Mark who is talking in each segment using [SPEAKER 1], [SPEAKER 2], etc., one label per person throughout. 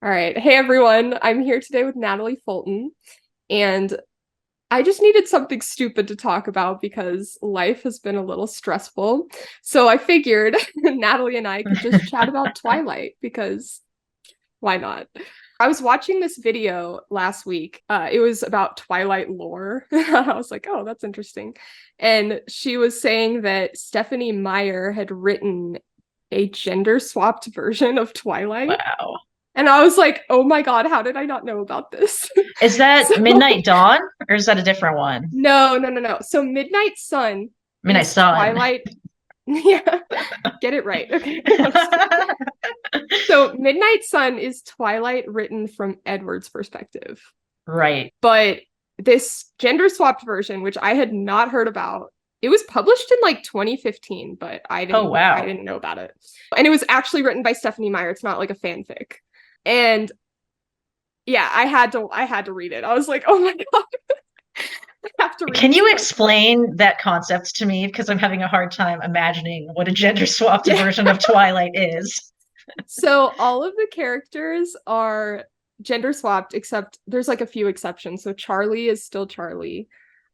[SPEAKER 1] All right. Hey, everyone. I'm here today with Natalie Fulton, and I just needed something stupid to talk about because life has been a little stressful. So I figured Natalie and I could just chat about Twilight because why not? I was watching this video last week. It was about Twilight lore. I was like, oh, that's interesting. And she was saying that Stephanie Meyer had written a gender swapped version of Twilight.
[SPEAKER 2] Wow.
[SPEAKER 1] And I was like, oh my God, how did I not know about this?
[SPEAKER 2] Is
[SPEAKER 1] So,
[SPEAKER 2] that Midnight Dawn or is that a different one?
[SPEAKER 1] no, no, no, no. So Midnight Sun
[SPEAKER 2] Midnight
[SPEAKER 1] is
[SPEAKER 2] Sun.
[SPEAKER 1] Twilight. Yeah, get it right. Okay. I'm just kidding. So Midnight Sun is Twilight written from Edward's perspective.
[SPEAKER 2] Right.
[SPEAKER 1] But this gender swapped version, which I had not heard about, it was published in like 2015, but I
[SPEAKER 2] Oh,
[SPEAKER 1] didn't I
[SPEAKER 2] wow.
[SPEAKER 1] didn't know about it. And it was actually written by Stephanie Meyer. It's not like a fanfic. And yeah, I had to read it. I was like, oh my God, I have to read
[SPEAKER 2] Can
[SPEAKER 1] this
[SPEAKER 2] you
[SPEAKER 1] book.
[SPEAKER 2] explain that concept to me? Because I'm having a hard time imagining what a gender swapped
[SPEAKER 1] Yeah.
[SPEAKER 2] version of Twilight is.
[SPEAKER 1] So all of the characters are gender swapped, except there's like a few exceptions. So Charlie is still Charlie,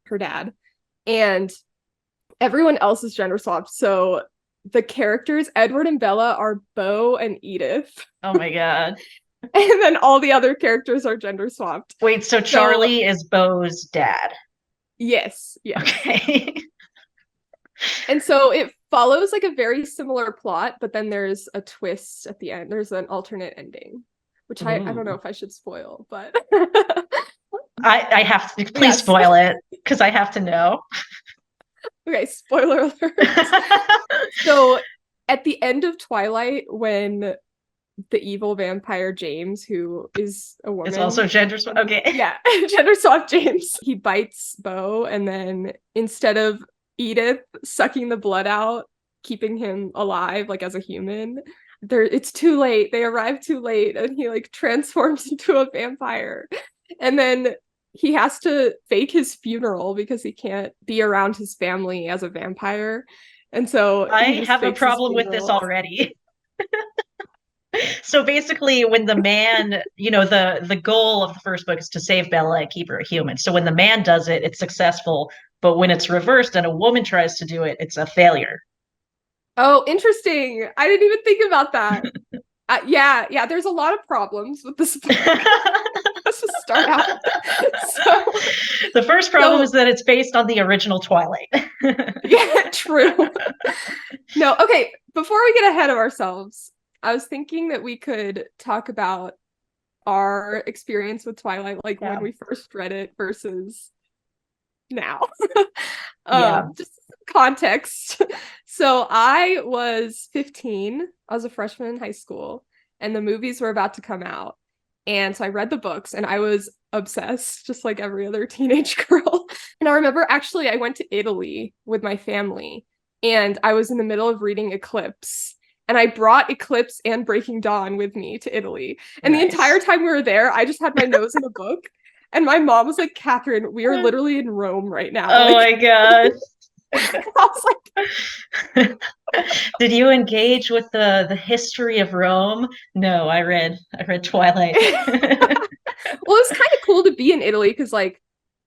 [SPEAKER 1] her dad, and everyone else is gender swapped. So the characters, Edward and Bella, are Beau and Edith.
[SPEAKER 2] Oh my God.
[SPEAKER 1] And then all the other characters are gender swapped.
[SPEAKER 2] Wait, so
[SPEAKER 1] So
[SPEAKER 2] Charlie is Beau's dad.
[SPEAKER 1] yes, yes.
[SPEAKER 2] Okay.
[SPEAKER 1] And so it follows like a very similar plot, but then there's a twist at the end. There's an alternate ending, which I don't know
[SPEAKER 2] Ooh.
[SPEAKER 1] if I should spoil, but
[SPEAKER 2] I have to, please
[SPEAKER 1] yes.
[SPEAKER 2] spoil it because I have to know.
[SPEAKER 1] Okay, spoiler alert. So at the end of Twilight, when the evil vampire James, who is a
[SPEAKER 2] It's also
[SPEAKER 1] woman,
[SPEAKER 2] gender swapped. Okay.
[SPEAKER 1] yeah, gender swapped James, he bites Beau, and then instead of Edith sucking the blood out, keeping him alive like as a human, it's too late. They arrive too late, and he like transforms into a vampire. And then he has to fake his funeral because he can't be around his family as a vampire. And so
[SPEAKER 2] I
[SPEAKER 1] he just
[SPEAKER 2] have a
[SPEAKER 1] fakes his
[SPEAKER 2] problem with this
[SPEAKER 1] funeral.
[SPEAKER 2] already. So basically, when the man, the goal of the first book is to save Bella and keep her a human. So when the man does it, it's successful. But when it's reversed and a woman tries to do it, it's a failure.
[SPEAKER 1] Oh, interesting. I didn't even think about that. Yeah, there's a lot of problems with this book. Let's just start out. So,
[SPEAKER 2] The first problem
[SPEAKER 1] so
[SPEAKER 2] is that it's based on the original Twilight.
[SPEAKER 1] yeah, true. No, okay, before we get ahead of ourselves, I was thinking that we could talk about our experience with Twilight, like when
[SPEAKER 2] Yeah.
[SPEAKER 1] we first read it versus now.
[SPEAKER 2] Yeah.
[SPEAKER 1] Just some context. So I was 15. I was a freshman in high school, and the movies were about to come out. And so I read the books and I was obsessed, just like every other teenage girl. And I remember actually I went to Italy with my family and I was in the middle of reading Eclipse. And I brought Eclipse and Breaking Dawn with me to Italy. And the entire
[SPEAKER 2] Nice.
[SPEAKER 1] time we were there, I just had my nose in a book. And my mom was like, Catherine, we are literally in Rome right now.
[SPEAKER 2] Oh
[SPEAKER 1] Like,
[SPEAKER 2] my God.
[SPEAKER 1] I was like,
[SPEAKER 2] Did you engage with the history of Rome? No, I read Twilight.
[SPEAKER 1] well, it was kind of cool to be in Italy because like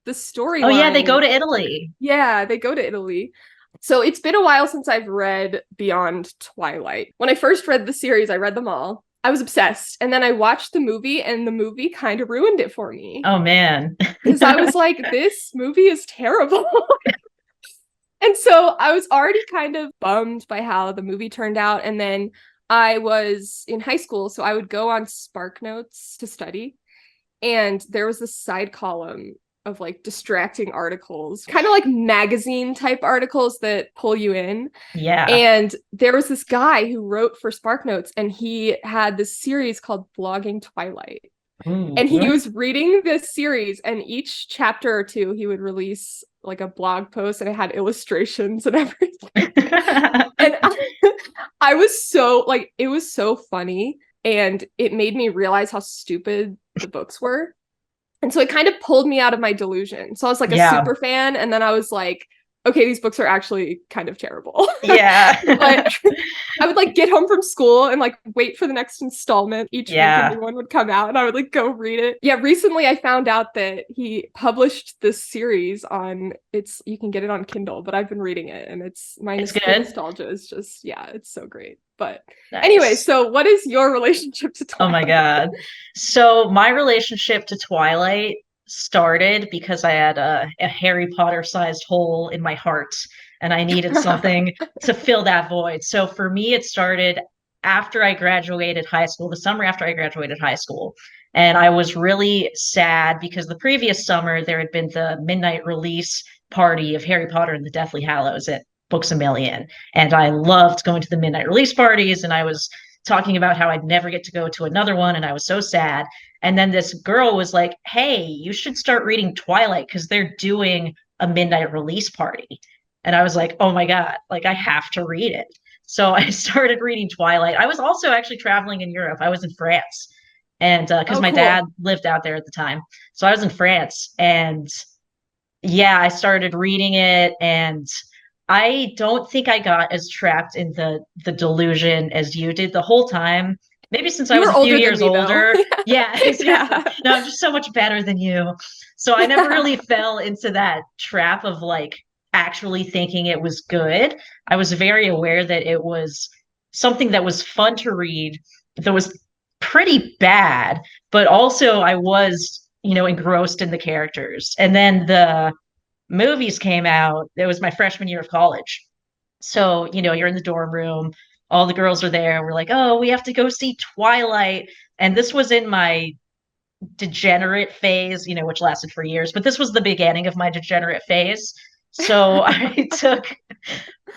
[SPEAKER 1] the
[SPEAKER 2] Oh yeah, they go
[SPEAKER 1] storyline,
[SPEAKER 2] to Italy.
[SPEAKER 1] yeah, they go to Italy. So it's been a while since I've read Beyond Twilight. When I first read the series, I read them all. I was obsessed. And then I watched the movie, and the movie kind of ruined it for me.
[SPEAKER 2] Oh man.
[SPEAKER 1] Because I was like, this movie is terrible. And so I was already kind of bummed by how the movie turned out. And then I was in high school, so I would go on Spark Notes to study. And there was this side column of like distracting articles, kind of like magazine type articles that pull you in.
[SPEAKER 2] Yeah.
[SPEAKER 1] And there was this guy who wrote for Spark Notes, and he had this series called Blogging Twilight.
[SPEAKER 2] Ooh.
[SPEAKER 1] And he was reading this series, and each chapter or two, he would release like a blog post, and it had illustrations and everything. And I was so like, it was so funny, and it made me realize how stupid the books were. And so it kind of pulled me out of my delusion. So I was like a
[SPEAKER 2] Yeah.
[SPEAKER 1] super fan, and then I was like, okay, these books are actually kind of terrible.
[SPEAKER 2] Yeah.
[SPEAKER 1] But I would like get home from school and like wait for the next installment. Each week a
[SPEAKER 2] Yeah.
[SPEAKER 1] new one would come out and I would like go read it. Yeah, recently I found out that he published this series on you can get it on Kindle, but I've been reading it and
[SPEAKER 2] It's
[SPEAKER 1] the
[SPEAKER 2] good.
[SPEAKER 1] nostalgia is just, yeah, it's so great. But anyway,
[SPEAKER 2] Nice.
[SPEAKER 1] so what is your relationship to
[SPEAKER 2] Oh my
[SPEAKER 1] Twilight?
[SPEAKER 2] God. So my relationship to Twilight started because I had a Harry Potter sized hole in my heart and I needed something to fill that void. So for me, it started after I graduated high school, the summer after I graduated high school. And I was really sad because the previous summer there had been the midnight release party of Harry Potter and the Deathly Hallows at Books a Million. And I loved going to the midnight release parties and I was talking about how I'd never get to go to another one. And I was so sad. And then this girl was like, hey, you should start reading Twilight because they're doing a midnight release party. And I was like, oh my God, like I have to read it. So I started reading Twilight. I was also actually traveling in Europe. I was in France. And because
[SPEAKER 1] Oh,
[SPEAKER 2] my dad
[SPEAKER 1] cool.
[SPEAKER 2] lived out there at the time. So I was in France. And yeah, I started reading it and I don't think I got as trapped in the delusion as you did the whole time. Maybe since I
[SPEAKER 1] You
[SPEAKER 2] was
[SPEAKER 1] were
[SPEAKER 2] a few
[SPEAKER 1] older than
[SPEAKER 2] years
[SPEAKER 1] me though.
[SPEAKER 2] older. Yeah, exactly.
[SPEAKER 1] Yeah.
[SPEAKER 2] No, I'm just so much better than you. So I never really fell into that trap of like actually thinking it was good. I was very aware that it was something that was fun to read, that was pretty bad, but also I was, engrossed in the characters. And then the movies came out. It was my freshman year of college. So, you're in the dorm room, all the girls are there. We're like, oh, we have to go see Twilight. And this was in my degenerate phase, which lasted for years, but this was the beginning of my degenerate phase. So I took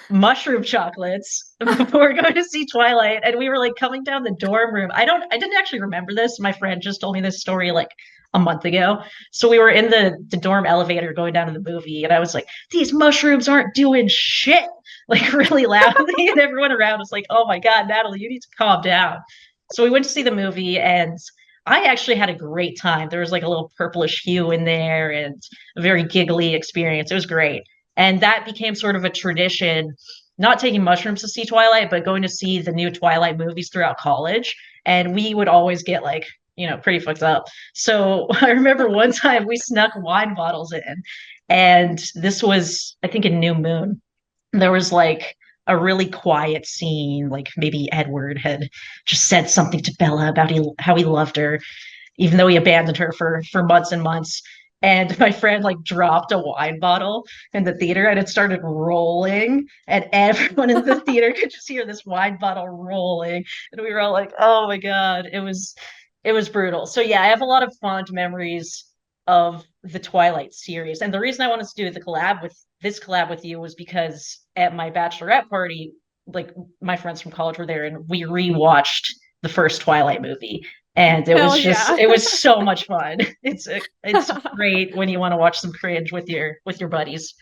[SPEAKER 2] mushroom chocolates before going to see Twilight. And we were like coming down the dorm room. I didn't actually remember this. My friend just told me this story like a month ago. So we were in the dorm elevator going down to the movie, and I was like, these mushrooms aren't doing shit, like really loudly. And everyone around was like, oh my God, Natalie, you need to calm down. So we went to see the movie and I actually had a great time. There was like a little purplish hue in there and a very giggly experience. It was great. And that became sort of a tradition, not taking mushrooms to see Twilight, but going to see the new Twilight movies throughout college. And we would always get like, pretty fucked up. So I remember one time we snuck wine bottles in, and this was, I think, in New Moon. There was like a really quiet scene, like maybe Edward had just said something to Bella about how he loved her, even though he abandoned her for months and months. And my friend like dropped a wine bottle in the theater and it started rolling. And everyone in the theater could just hear this wine bottle rolling. And we were all like, oh my God, it was brutal. So yeah, I have a lot of fond memories of the Twilight series. And the reason I wanted to do this collab with you was because at my bachelorette party, like my friends from college were there and we rewatched the first Twilight movie and it
[SPEAKER 1] Hell
[SPEAKER 2] was just
[SPEAKER 1] yeah.
[SPEAKER 2] it was so much fun. It's great when you want to watch some cringe with your buddies.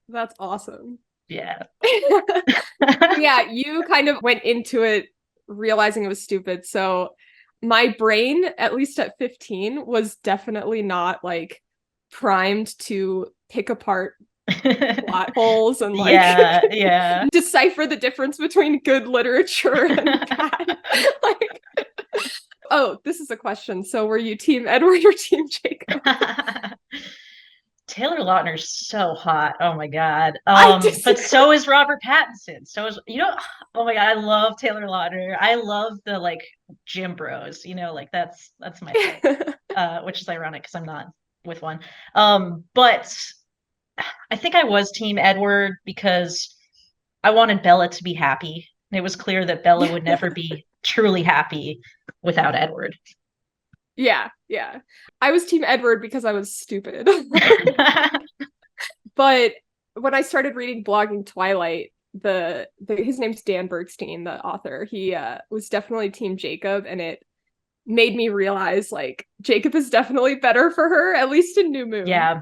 [SPEAKER 1] That's awesome.
[SPEAKER 2] Yeah.
[SPEAKER 1] Yeah, you kind of went into it realizing it was stupid. So my brain, at least at 15, was definitely not like primed to pick apart plot holes and like
[SPEAKER 2] Yeah, yeah.
[SPEAKER 1] decipher the difference between good literature and bad. Like, oh, this is a question. So were you team Edward or team Jacob?
[SPEAKER 2] Taylor Lautner's so hot. Oh my God.
[SPEAKER 1] I
[SPEAKER 2] But
[SPEAKER 1] disagree.
[SPEAKER 2] so is Robert Pattinson. So is, oh my God, I love Taylor Lautner. I love the like gym bros, like that's my thing. Which is ironic because I'm not with one. But I think I was team Edward because I wanted Bella to be happy. It was clear that Bella would never be truly happy without Edward.
[SPEAKER 1] Yeah, yeah. I was team Edward because I was stupid. But when I started reading blogging Twilight, his name's Dan Bergstein, the author. He was definitely team Jacob, and it made me realize like Jacob is definitely better for her, at least in New Moon.
[SPEAKER 2] Yeah.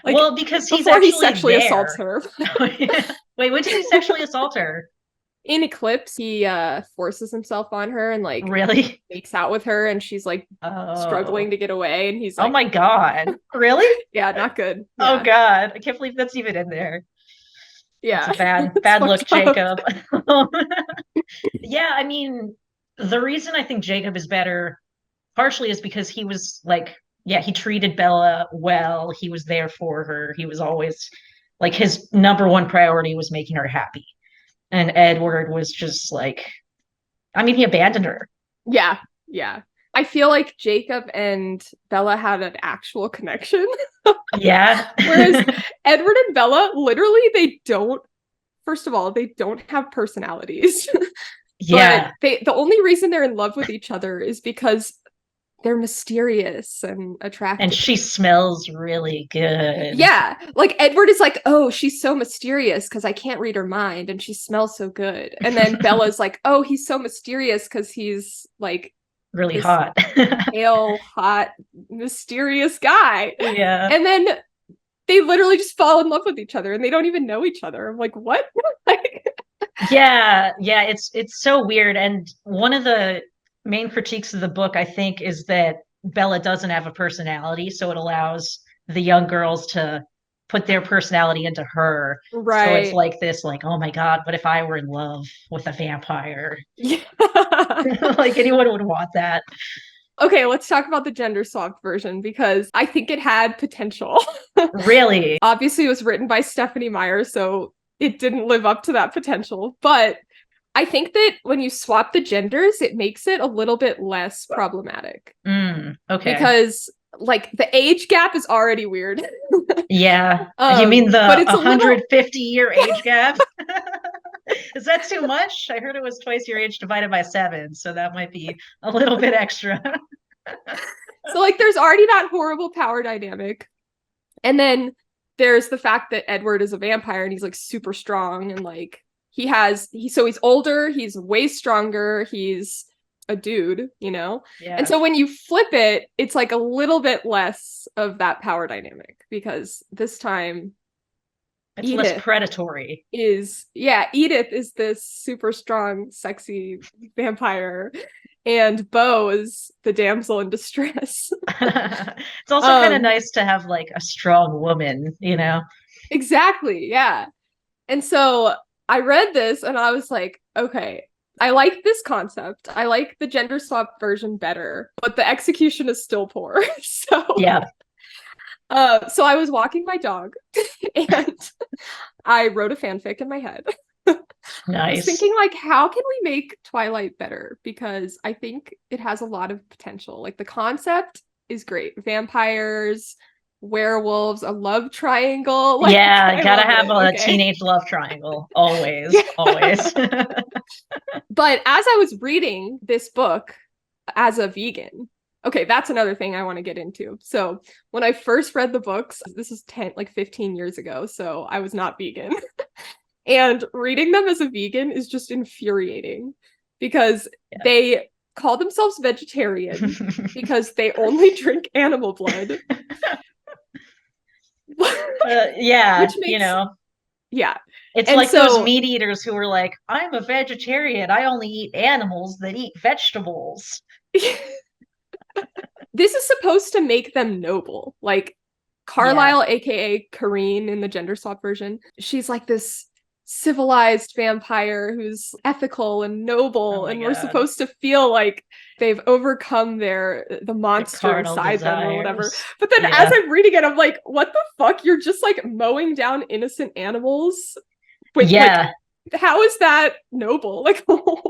[SPEAKER 1] Like
[SPEAKER 2] Well, because he's
[SPEAKER 1] before he
[SPEAKER 2] actually
[SPEAKER 1] sexually assaults
[SPEAKER 2] there.
[SPEAKER 1] her.
[SPEAKER 2] Wait, when did he sexually assault her?
[SPEAKER 1] In Eclipse, he forces himself on her and like
[SPEAKER 2] Really?
[SPEAKER 1] makes out with her, and she's like
[SPEAKER 2] Oh.
[SPEAKER 1] struggling to get away, and he's
[SPEAKER 2] Oh
[SPEAKER 1] like,
[SPEAKER 2] my God. Really?
[SPEAKER 1] yeah, not good.
[SPEAKER 2] Oh
[SPEAKER 1] Yeah.
[SPEAKER 2] God. I can't believe that's even in there. That's a
[SPEAKER 1] Yeah. It's
[SPEAKER 2] bad look,
[SPEAKER 1] fucked up.
[SPEAKER 2] Jacob. Yeah, I mean, the reason I think Jacob is better partially is because he was like, yeah, he treated Bella well. He was there for her. He was always like his number one priority was making her happy. And Edward was just like, I mean, he abandoned her.
[SPEAKER 1] Yeah, yeah. I feel like Jacob and Bella had an actual connection.
[SPEAKER 2] Yeah.
[SPEAKER 1] Whereas Edward and Bella, literally, they don't, first of all, they don't have personalities. But
[SPEAKER 2] Yeah.
[SPEAKER 1] the only reason they're in love with each other is because they're mysterious and
[SPEAKER 2] And
[SPEAKER 1] attractive.
[SPEAKER 2] she smells really good.
[SPEAKER 1] Yeah, like Edward is like, oh, she's so mysterious because I can't read her mind and she smells so good. And then Bella's like, oh, he's so mysterious because he's like
[SPEAKER 2] Really
[SPEAKER 1] this
[SPEAKER 2] hot.
[SPEAKER 1] pale, hot, mysterious guy.
[SPEAKER 2] Yeah.
[SPEAKER 1] And then they literally just fall in love with each other and they don't even know each other. I'm like, what? Like,
[SPEAKER 2] Yeah, yeah, it's so weird. And one of the main critiques of the book, I think, is that Bella doesn't have a personality, so it allows the young girls to put their personality into her. So it's
[SPEAKER 1] right.
[SPEAKER 2] like this, like, oh my God, what if I were in love with a vampire?
[SPEAKER 1] Yeah.
[SPEAKER 2] Like anyone would want that.
[SPEAKER 1] Okay, let's talk about the gender swapped version because I think it had potential.
[SPEAKER 2] Really?
[SPEAKER 1] Obviously, it was written by Stephanie Meyer, so it didn't live up to that potential. But I think that when you swap the genders, it makes it a little bit less problematic
[SPEAKER 2] Okay.
[SPEAKER 1] because, like, the age gap is already weird.
[SPEAKER 2] Yeah. You mean
[SPEAKER 1] But
[SPEAKER 2] the
[SPEAKER 1] it's a little
[SPEAKER 2] 150-year age gap? Is that too much? I heard it was twice your age divided by seven, so that might be a little bit extra.
[SPEAKER 1] so like there's already that horrible power dynamic. And then there's the fact that Edward is a vampire and he's like super strong and like he's older, he's way stronger, he's a dude, you know? And
[SPEAKER 2] Yeah.
[SPEAKER 1] so when you flip it, it's like a little bit less of that power dynamic because this time
[SPEAKER 2] It's less
[SPEAKER 1] Edith
[SPEAKER 2] predatory.
[SPEAKER 1] Edith is this super strong, sexy vampire, and Bo is the damsel in distress.
[SPEAKER 2] It's also kind of
[SPEAKER 1] um,
[SPEAKER 2] nice to have like a strong woman, you know?
[SPEAKER 1] exactly, yeah. And so I read this and I was like, okay, I like this concept. I like the gender swap version better, but the execution is still poor.
[SPEAKER 2] Yeah.
[SPEAKER 1] So I was walking my dog and I wrote a fanfic in my head. I was
[SPEAKER 2] Nice.
[SPEAKER 1] thinking like how can we make Twilight better because I think it has a lot of potential. Like the concept is great. Vampires, werewolves, a love triangle. Like
[SPEAKER 2] Yeah,
[SPEAKER 1] I
[SPEAKER 2] gotta
[SPEAKER 1] love
[SPEAKER 2] have
[SPEAKER 1] it.
[SPEAKER 2] a
[SPEAKER 1] Okay.
[SPEAKER 2] teenage love triangle. Always,
[SPEAKER 1] Yeah.
[SPEAKER 2] always.
[SPEAKER 1] But as I was reading this book as a vegan, okay, that's another thing I want to get into. So when I first read the books, this is 10, like 15 years ago, so I was not vegan. And reading them as a vegan is just infuriating because
[SPEAKER 2] Yeah.
[SPEAKER 1] they call themselves vegetarian because they only drink animal blood.
[SPEAKER 2] Yeah,
[SPEAKER 1] Which
[SPEAKER 2] you
[SPEAKER 1] makes,
[SPEAKER 2] know,
[SPEAKER 1] yeah.
[SPEAKER 2] it's
[SPEAKER 1] And
[SPEAKER 2] like those
[SPEAKER 1] so
[SPEAKER 2] meat eaters who are like, I'm a vegetarian. I only eat animals that eat vegetables.
[SPEAKER 1] this is supposed to make them noble. Like
[SPEAKER 2] Yeah.
[SPEAKER 1] Carlisle, aka Kareen in the gender swap version, she's like this civilized vampire who's ethical and
[SPEAKER 2] Oh
[SPEAKER 1] noble,
[SPEAKER 2] my
[SPEAKER 1] and we're
[SPEAKER 2] God.
[SPEAKER 1] supposed to feel like they've overcome the
[SPEAKER 2] The
[SPEAKER 1] monster
[SPEAKER 2] carnal
[SPEAKER 1] inside them or whatever.
[SPEAKER 2] desires.
[SPEAKER 1] But then as
[SPEAKER 2] Yeah.
[SPEAKER 1] I'm reading it, I'm like, what the fuck? You're just like mowing down innocent animals with like
[SPEAKER 2] Yeah.
[SPEAKER 1] how is that noble? Like, what?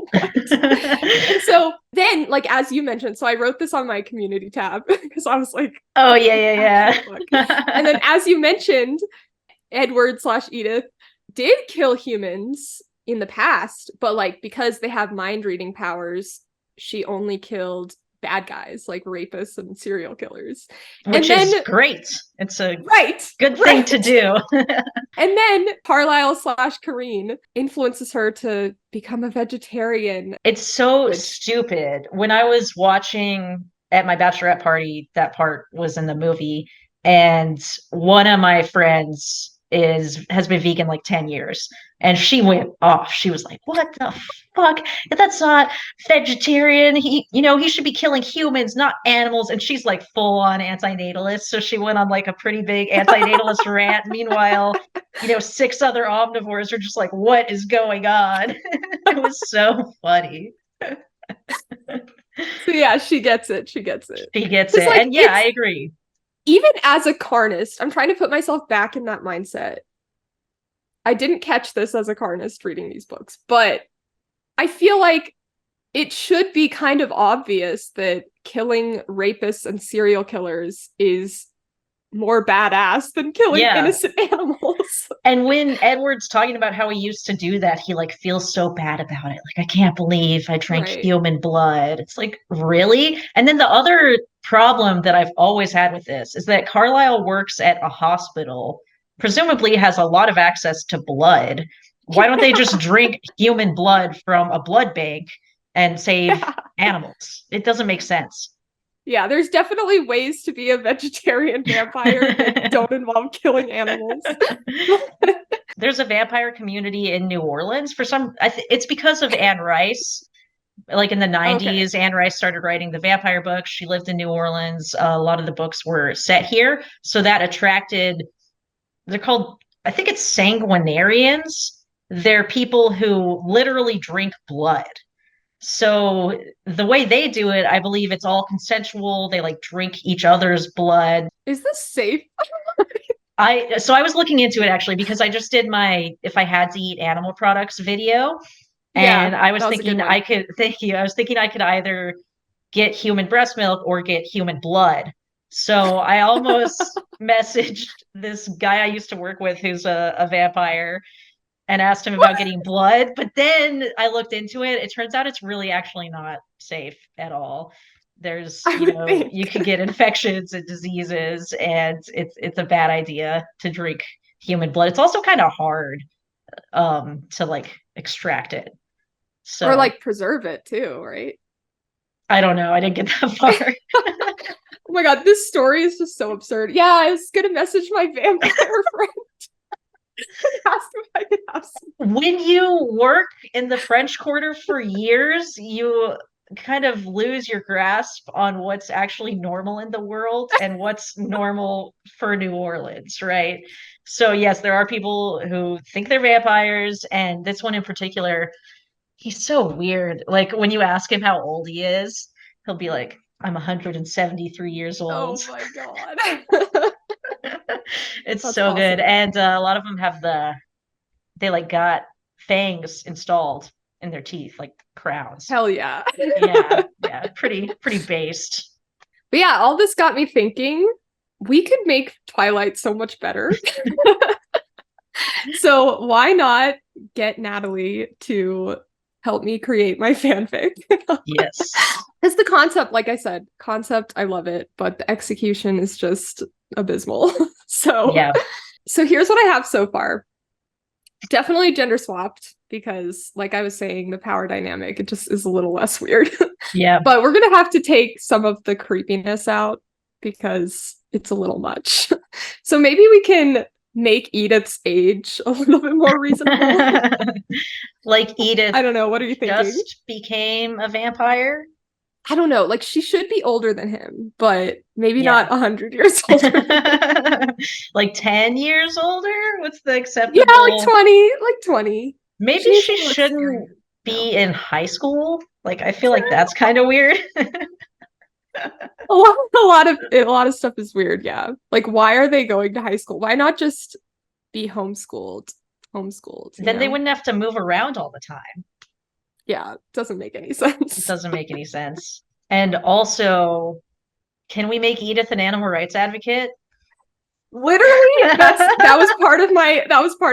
[SPEAKER 1] And so then, like, as you mentioned, so I wrote this on my community tab because I was like,
[SPEAKER 2] Oh
[SPEAKER 1] what
[SPEAKER 2] yeah,
[SPEAKER 1] the actual
[SPEAKER 2] yeah,
[SPEAKER 1] fuck? And then,
[SPEAKER 2] yeah.
[SPEAKER 1] as you mentioned, Edward slash Edith did kill humans in the past, but like, because they have mind reading powers, she only killed bad guys like rapists and serial killers. And
[SPEAKER 2] Which
[SPEAKER 1] then,
[SPEAKER 2] is great. It's a
[SPEAKER 1] right,
[SPEAKER 2] good thing to
[SPEAKER 1] right.
[SPEAKER 2] do.
[SPEAKER 1] And then Carlisle slash Kareen influences her to become a vegetarian,
[SPEAKER 2] It's so
[SPEAKER 1] which,
[SPEAKER 2] stupid. When I was watching at my bachelorette party, that part was in the movie, and one of my friends is has been vegan like 10 years. And she went off. She was like, "What the fuck? That's not vegetarian. He should be killing humans, not animals." And she's like full on antinatalist. So she went on like a pretty big antinatalist rant. Meanwhile, 6 other omnivores are just like, "What is going on?" It was so funny.
[SPEAKER 1] So yeah, she gets it. She gets it.
[SPEAKER 2] She gets
[SPEAKER 1] Because
[SPEAKER 2] it.
[SPEAKER 1] like
[SPEAKER 2] And yeah, I
[SPEAKER 1] it's
[SPEAKER 2] agree.
[SPEAKER 1] even as a carnist, I'm trying to put myself back in that mindset. I didn't catch this as a carnist reading these books, but I feel like it should be kind of obvious that killing rapists and serial killers is more badass than killing
[SPEAKER 2] Yeah.
[SPEAKER 1] innocent animals.
[SPEAKER 2] And when Edward's talking about how he used to do that, he like feels so bad about it. Like, I can't believe I drank
[SPEAKER 1] Right.
[SPEAKER 2] human blood. It's like, really? And then the other problem that I've always had with this is that Carlisle works at a hospital, presumably has a lot of access to blood. Why don't they just drink human blood from a blood bank and save
[SPEAKER 1] Yeah.
[SPEAKER 2] animals? It doesn't make sense.
[SPEAKER 1] Yeah, there's definitely ways to be a vegetarian vampire that don't involve killing animals.
[SPEAKER 2] There's a vampire community in New Orleans for it's because of Anne Rice. Like in the
[SPEAKER 1] Okay.
[SPEAKER 2] 90s, Anne Rice started writing the vampire books. She lived in New Orleans. A lot of the books were set here. So that attracted, they're called, I think it's sanguinarians. They're people who literally drink blood. So the way they do it, I believe it's all consensual. They like drink each other's blood.
[SPEAKER 1] Is this safe?
[SPEAKER 2] I was looking into it actually because I just did my if I had to eat animal products video, and
[SPEAKER 1] Yeah,
[SPEAKER 2] I was
[SPEAKER 1] that was a good
[SPEAKER 2] thinking
[SPEAKER 1] one.
[SPEAKER 2] I could thank you. I was thinking I could either get human breast milk or get human blood. So I almost messaged this guy I used to work with who's a vampire and asked him about getting blood. But then I looked into it. It turns out it's really actually not safe at all. There's,
[SPEAKER 1] I would
[SPEAKER 2] you
[SPEAKER 1] think.
[SPEAKER 2] could get infections and diseases, and it's a bad idea to drink human blood. It's also kind of hard to like extract it.
[SPEAKER 1] Or
[SPEAKER 2] So
[SPEAKER 1] like preserve it too, right?
[SPEAKER 2] I don't know. I didn't get that far.
[SPEAKER 1] Oh my god, this story is just so absurd. Yeah, I was gonna message my vampire friend and ask if I could have some.
[SPEAKER 2] When you work in the French Quarter for years, you kind of lose your grasp on what's actually normal in the world and what's normal for New Orleans, right? So, yes, there are people who think they're vampires, and this one in particular, he's so weird. Like when you ask him how old he is, he'll be like, "I'm 173 years
[SPEAKER 1] Oh
[SPEAKER 2] old."
[SPEAKER 1] my god.
[SPEAKER 2] It's
[SPEAKER 1] That's
[SPEAKER 2] so good.
[SPEAKER 1] awesome.
[SPEAKER 2] And a lot of them have they like got fangs installed in their teeth, like crowns.
[SPEAKER 1] Hell yeah.
[SPEAKER 2] Yeah, yeah, pretty based.
[SPEAKER 1] But yeah, all this got me thinking we could make Twilight so much better. So why not get Natalie to help me create my fanfic?
[SPEAKER 2] Yes.
[SPEAKER 1] Because the concept, like I said, concept, I love it, but the execution is just abysmal. So,
[SPEAKER 2] Yeah.
[SPEAKER 1] so here's what I have so far. Definitely gender swapped because, like I was saying, the power dynamic, it just is a little less weird.
[SPEAKER 2] Yeah.
[SPEAKER 1] But we're gonna have to take some of the creepiness out because it's a little much. So maybe we can make Edith's age a little bit more reasonable.
[SPEAKER 2] Like Edith
[SPEAKER 1] I don't know. What are you thinking?
[SPEAKER 2] just became a vampire.
[SPEAKER 1] I don't know. Like she should be older than him, but maybe
[SPEAKER 2] Yeah.
[SPEAKER 1] not 100 years older.
[SPEAKER 2] Like 10 years older? What's the
[SPEAKER 1] Yeah, like
[SPEAKER 2] acceptable?
[SPEAKER 1] 20, like 20.
[SPEAKER 2] Maybe
[SPEAKER 1] She needs to
[SPEAKER 2] she
[SPEAKER 1] be more
[SPEAKER 2] shouldn't
[SPEAKER 1] experienced now.
[SPEAKER 2] be in high school. Like, I feel like that's kind of weird.
[SPEAKER 1] A lot of stuff is weird, yeah. Like why are they going to high school? Why not just be homeschooled? Homeschooled, you
[SPEAKER 2] Then they
[SPEAKER 1] know?
[SPEAKER 2] wouldn't have to move around all the time.
[SPEAKER 1] Yeah, doesn't make any
[SPEAKER 2] It
[SPEAKER 1] sense.
[SPEAKER 2] doesn't make any sense. And also, can we make Edith an animal rights advocate?
[SPEAKER 1] Literally, that was part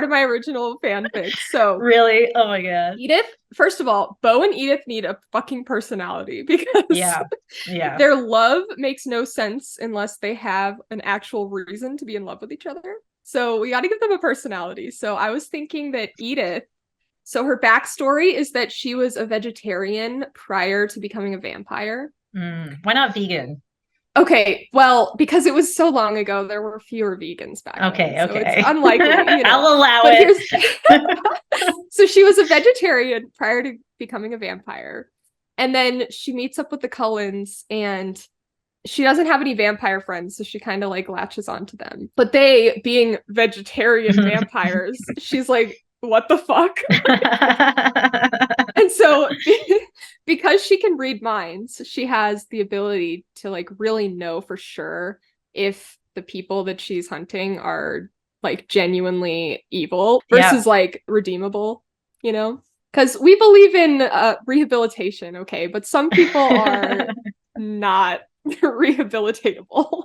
[SPEAKER 1] of my original fanfic. So
[SPEAKER 2] Really? Oh my God.
[SPEAKER 1] Edith, first of all, Bo and Edith need a fucking personality because
[SPEAKER 2] Yeah. Yeah.
[SPEAKER 1] their love makes no sense unless they have an actual reason to be in love with each other. So we got to give them a personality. So I was thinking that Edith, so her backstory is that she was a vegetarian prior to becoming a vampire.
[SPEAKER 2] Why not vegan?
[SPEAKER 1] Okay, well, because it was so long ago, there were fewer vegans back then, so it's
[SPEAKER 2] Okay.
[SPEAKER 1] unlikely,
[SPEAKER 2] I'll allow
[SPEAKER 1] But
[SPEAKER 2] it.
[SPEAKER 1] so she was a vegetarian prior to becoming a vampire. And then she meets up with the Cullens and she doesn't have any vampire friends, so she kind of like latches onto them. But they, being vegetarian vampires, she's like, what the fuck? And so because she can read minds, she has the ability to like really know for sure if the people that she's hunting are like genuinely evil versus like redeemable, you know? Because we believe in rehabilitation, okay, but some people are not rehabilitatable.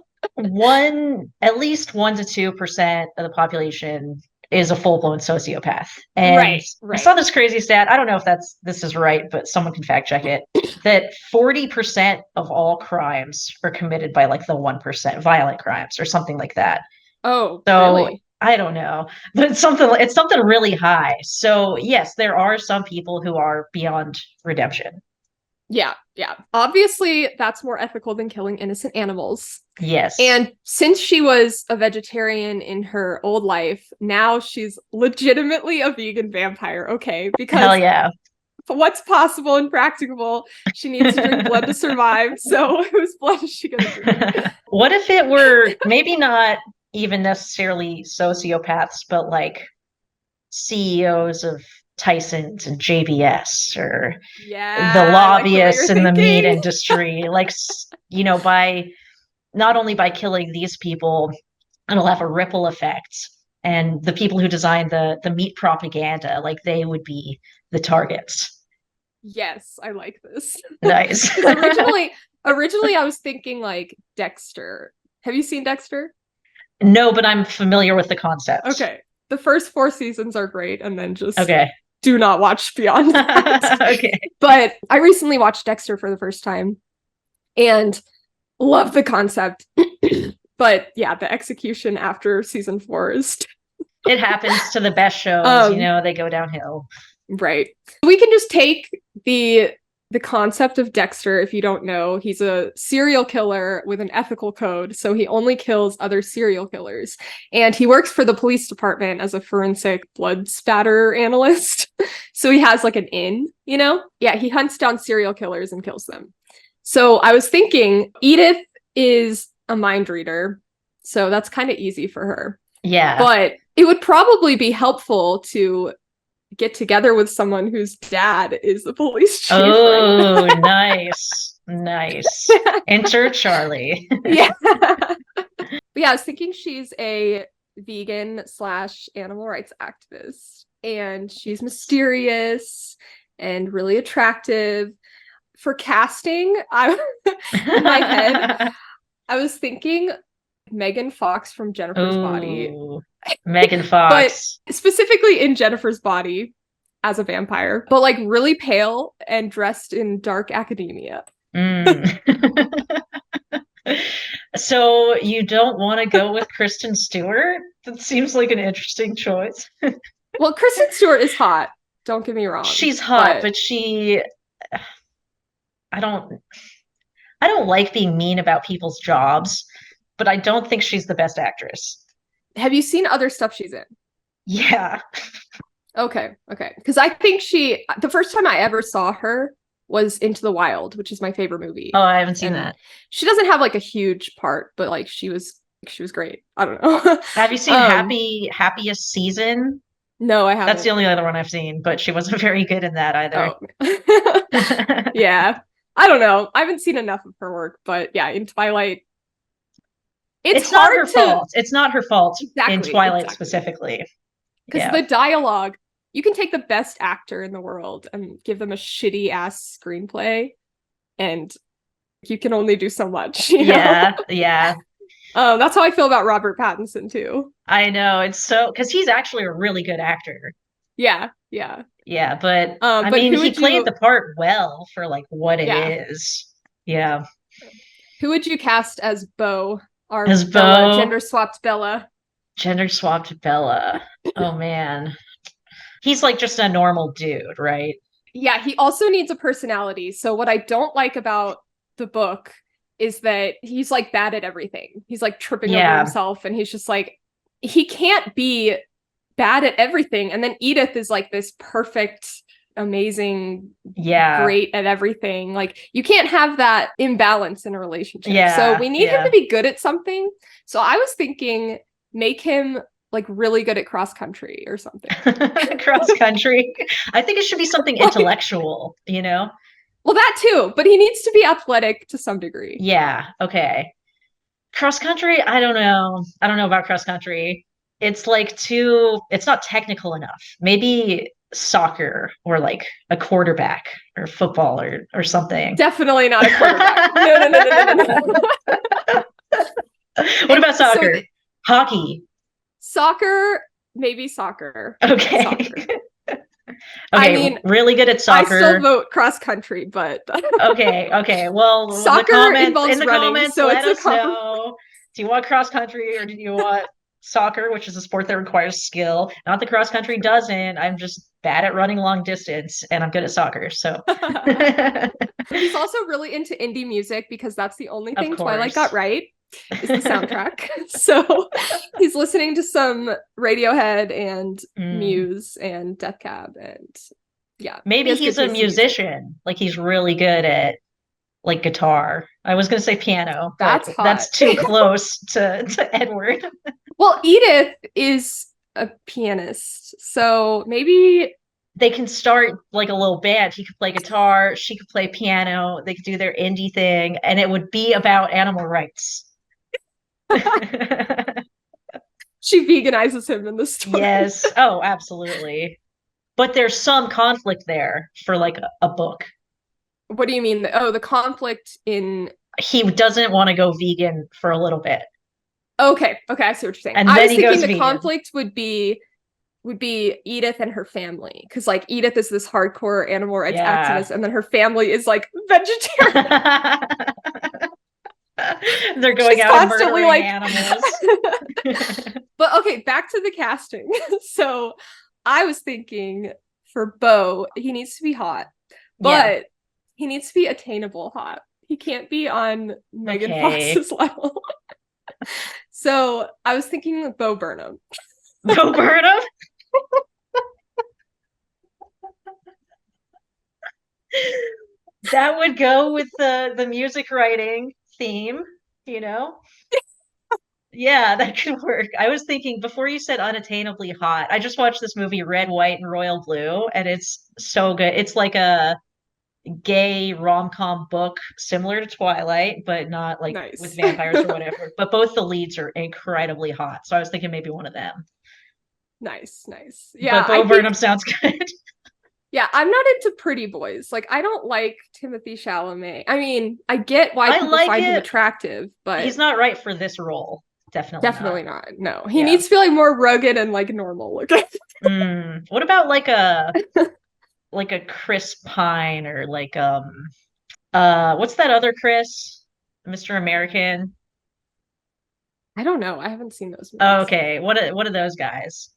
[SPEAKER 2] At least 1 to 2% of the population is a full-blown sociopath. And
[SPEAKER 1] Right,
[SPEAKER 2] I saw
[SPEAKER 1] right.
[SPEAKER 2] this crazy stat. I don't know if this is right, but someone can fact check it. That 40% of all crimes are committed by like the 1%, violent crimes or something like that.
[SPEAKER 1] Oh,
[SPEAKER 2] So
[SPEAKER 1] really?
[SPEAKER 2] I don't know, but it's something really high. So yes, there are some people who are beyond redemption.
[SPEAKER 1] Yeah, yeah. Obviously, that's more ethical than killing innocent animals.
[SPEAKER 2] Yes.
[SPEAKER 1] And since she was a vegetarian in her old life, now she's legitimately a vegan vampire, okay?
[SPEAKER 2] Hell
[SPEAKER 1] Because
[SPEAKER 2] yeah.
[SPEAKER 1] what's possible and practicable, she needs to drink blood to survive. So whose blood is she going to drink?
[SPEAKER 2] What if it were maybe not even necessarily sociopaths, but like CEOs of Tyson's and JBS or the
[SPEAKER 1] Yeah, I like the way
[SPEAKER 2] lobbyists
[SPEAKER 1] you're
[SPEAKER 2] in the meat
[SPEAKER 1] thinking.
[SPEAKER 2] industry? Like, by not only by killing these people, it'll have a ripple effect. And the people who designed the meat propaganda, like they would be the targets.
[SPEAKER 1] Yes, I like this.
[SPEAKER 2] Nice.
[SPEAKER 1] Because originally I was thinking like Dexter. Have you seen Dexter?
[SPEAKER 2] No, but I'm familiar with the concept.
[SPEAKER 1] Okay. The first four seasons are great, and then just
[SPEAKER 2] Okay.
[SPEAKER 1] do not watch beyond that.
[SPEAKER 2] Okay.
[SPEAKER 1] But I recently watched Dexter for the first time and love the concept. But yeah, the execution after season four is
[SPEAKER 2] It happens to the best shows, they go downhill.
[SPEAKER 1] right. We can just take the concept of Dexter. If you don't know, he's a serial killer with an ethical code, so he only kills other serial killers. And he works for the police department as a forensic blood spatter analyst. So he has like an in. Yeah, he hunts down serial killers and kills them. So I was thinking Edith is a mind reader, so that's kind of easy for her.
[SPEAKER 2] Yeah.
[SPEAKER 1] But it would probably be helpful to get together with someone whose dad is the police chief.
[SPEAKER 2] Oh, right? Nice. Nice. Enter Charlie.
[SPEAKER 1] Yeah. But yeah, I was thinking she's a vegan slash animal rights activist, and she's mysterious and really attractive. For casting, in my head, I was thinking Megan Fox from Jennifer's Body.
[SPEAKER 2] Ooh, Megan
[SPEAKER 1] But
[SPEAKER 2] Fox.
[SPEAKER 1] specifically in Jennifer's Body as a vampire, but like really pale and dressed in dark academia.
[SPEAKER 2] Mm. So you don't want to go with Kristen Stewart? That seems like an interesting choice.
[SPEAKER 1] Well, Kristen Stewart is hot. Don't get me wrong.
[SPEAKER 2] She's hot, but I don't like being mean about people's jobs, but I don't think she's the best actress.
[SPEAKER 1] have you seen other stuff she's in?
[SPEAKER 2] Yeah.
[SPEAKER 1] Okay. Because I think the first time I ever saw her was Into the Wild, which is my favorite movie.
[SPEAKER 2] Oh, I haven't seen that.
[SPEAKER 1] She doesn't have like a huge part, but like she was great. I don't know.
[SPEAKER 2] Have you seen Happiest Season?
[SPEAKER 1] No, I haven't.
[SPEAKER 2] That's the only other one I've seen, but she wasn't very good in that either.
[SPEAKER 1] Oh. Yeah. I don't know. I haven't seen enough of her work, but yeah, in Twilight,
[SPEAKER 2] it's not her fault. It's not her fault in Twilight specifically.
[SPEAKER 1] Because the dialogue, you can take the best actor in the world and give them a shitty ass screenplay, and you can only do so much.
[SPEAKER 2] Yeah.
[SPEAKER 1] That's how I feel about Robert Pattinson too.
[SPEAKER 2] I know. It's so because he's actually a really good actor.
[SPEAKER 1] Yeah.
[SPEAKER 2] Yeah, but I
[SPEAKER 1] but
[SPEAKER 2] mean, he played the part well for like what it is. Yeah.
[SPEAKER 1] Who would you cast as Beau?
[SPEAKER 2] As Beau,
[SPEAKER 1] gender swapped Bella.
[SPEAKER 2] Gender swapped Bella. Oh man, he's like just a normal dude, right?
[SPEAKER 1] Yeah, he also needs a personality. So what I don't like about the book is that he's like bad at everything. He's like tripping over
[SPEAKER 2] Yeah.
[SPEAKER 1] himself, and he's just like, he can't be bad at everything. And then Edith is like this perfect, amazing,
[SPEAKER 2] Yeah.
[SPEAKER 1] great at everything. Like, you can't have that imbalance in a relationship. So
[SPEAKER 2] Yeah.
[SPEAKER 1] we need him
[SPEAKER 2] Yeah.
[SPEAKER 1] to be good at something. So I was thinking, make him like really good at cross country or something.
[SPEAKER 2] Cross country. I think it should be something
[SPEAKER 1] Like,
[SPEAKER 2] intellectual, you know?
[SPEAKER 1] well, that too, but he needs to be athletic to some degree.
[SPEAKER 2] Yeah. Okay. Cross country, I don't know. I don't know about cross country. It's like it's not technical enough. Maybe soccer or like a quarterback or football or something.
[SPEAKER 1] Definitely not a quarterback. No, no, no, no, no, no, no.
[SPEAKER 2] What about
[SPEAKER 1] So
[SPEAKER 2] soccer? Hockey.
[SPEAKER 1] soccer, maybe soccer.
[SPEAKER 2] Okay.
[SPEAKER 1] Soccer.
[SPEAKER 2] Okay,
[SPEAKER 1] I mean,
[SPEAKER 2] really good at
[SPEAKER 1] I still
[SPEAKER 2] soccer.
[SPEAKER 1] vote cross country, but
[SPEAKER 2] Okay. Well,
[SPEAKER 1] soccer involves
[SPEAKER 2] in the
[SPEAKER 1] running,
[SPEAKER 2] comments,
[SPEAKER 1] so
[SPEAKER 2] let
[SPEAKER 1] it's a
[SPEAKER 2] us
[SPEAKER 1] compromise.
[SPEAKER 2] know. Do you want cross country or do you want soccer, which is a sport that requires skill? Not that cross country doesn't. I'm just bad at running long distance and I'm good at soccer. So,
[SPEAKER 1] He's also really into indie music because that's the only
[SPEAKER 2] of
[SPEAKER 1] thing Twilight got
[SPEAKER 2] course.
[SPEAKER 1] right is the soundtrack. So he's listening to some Radiohead and
[SPEAKER 2] Mm.
[SPEAKER 1] Muse and Death Cab, and yeah, he
[SPEAKER 2] Maybe
[SPEAKER 1] has good
[SPEAKER 2] he's a
[SPEAKER 1] taste in music.
[SPEAKER 2] musician. Like he's really good at like guitar. I was gonna say piano, but
[SPEAKER 1] That's hot.
[SPEAKER 2] that's too close to Edward.
[SPEAKER 1] Well, Edith is a pianist, so maybe
[SPEAKER 2] They can start like a little band. He could play guitar, she could play piano, they could do their indie thing, and it would be about animal rights.
[SPEAKER 1] she veganizes him in the story.
[SPEAKER 2] Yes. Oh, absolutely. But there's some conflict there for like a book.
[SPEAKER 1] What do you mean? Oh, the conflict in.
[SPEAKER 2] He doesn't want to go vegan for a little bit.
[SPEAKER 1] Okay, I see what you're saying.
[SPEAKER 2] And
[SPEAKER 1] I
[SPEAKER 2] then
[SPEAKER 1] was
[SPEAKER 2] he
[SPEAKER 1] thinking
[SPEAKER 2] goes
[SPEAKER 1] the
[SPEAKER 2] vegan.
[SPEAKER 1] conflict would be Edith and her family, because like Edith is this hardcore animal rights
[SPEAKER 2] Yeah.
[SPEAKER 1] activist, and then her family is like vegetarian.
[SPEAKER 2] They're going
[SPEAKER 1] She's
[SPEAKER 2] out and
[SPEAKER 1] constantly
[SPEAKER 2] murdering
[SPEAKER 1] like.
[SPEAKER 2] animals.
[SPEAKER 1] But okay, back to the casting. So I was thinking for Beau, he needs to be hot,
[SPEAKER 2] Yeah.
[SPEAKER 1] but he needs to be attainable hot. He can't be on Megan
[SPEAKER 2] Okay.
[SPEAKER 1] Fox's level. So I was thinking Bo Burnham.
[SPEAKER 2] Bo Burnham? That would go with the music writing theme, you know? Yeah, that could work. I was thinking before you said unattainably hot, I just watched this movie Red, White, and Royal Blue, and it's so good. It's like a gay rom-com book similar to Twilight, but not like with
[SPEAKER 1] Nice.
[SPEAKER 2] vampires or whatever. But both the leads are incredibly hot. So I was thinking maybe one of them.
[SPEAKER 1] Nice. Yeah,
[SPEAKER 2] But
[SPEAKER 1] I
[SPEAKER 2] Bo
[SPEAKER 1] think,
[SPEAKER 2] Burnham sounds good.
[SPEAKER 1] yeah, I'm not into pretty boys. Like, I don't like Timothy Chalamet. I mean, I get why
[SPEAKER 2] I
[SPEAKER 1] people
[SPEAKER 2] like
[SPEAKER 1] find him
[SPEAKER 2] it.
[SPEAKER 1] attractive, but
[SPEAKER 2] He's not right for this role. Definitely not.
[SPEAKER 1] definitely not. No, he
[SPEAKER 2] Yeah.
[SPEAKER 1] needs to be like more rugged and like normal looking.
[SPEAKER 2] What about like a Chris Pine or like what's that other Chris? Mr. American.
[SPEAKER 1] I don't know. I haven't seen those
[SPEAKER 2] Oh,
[SPEAKER 1] movies.
[SPEAKER 2] okay. What are those guys?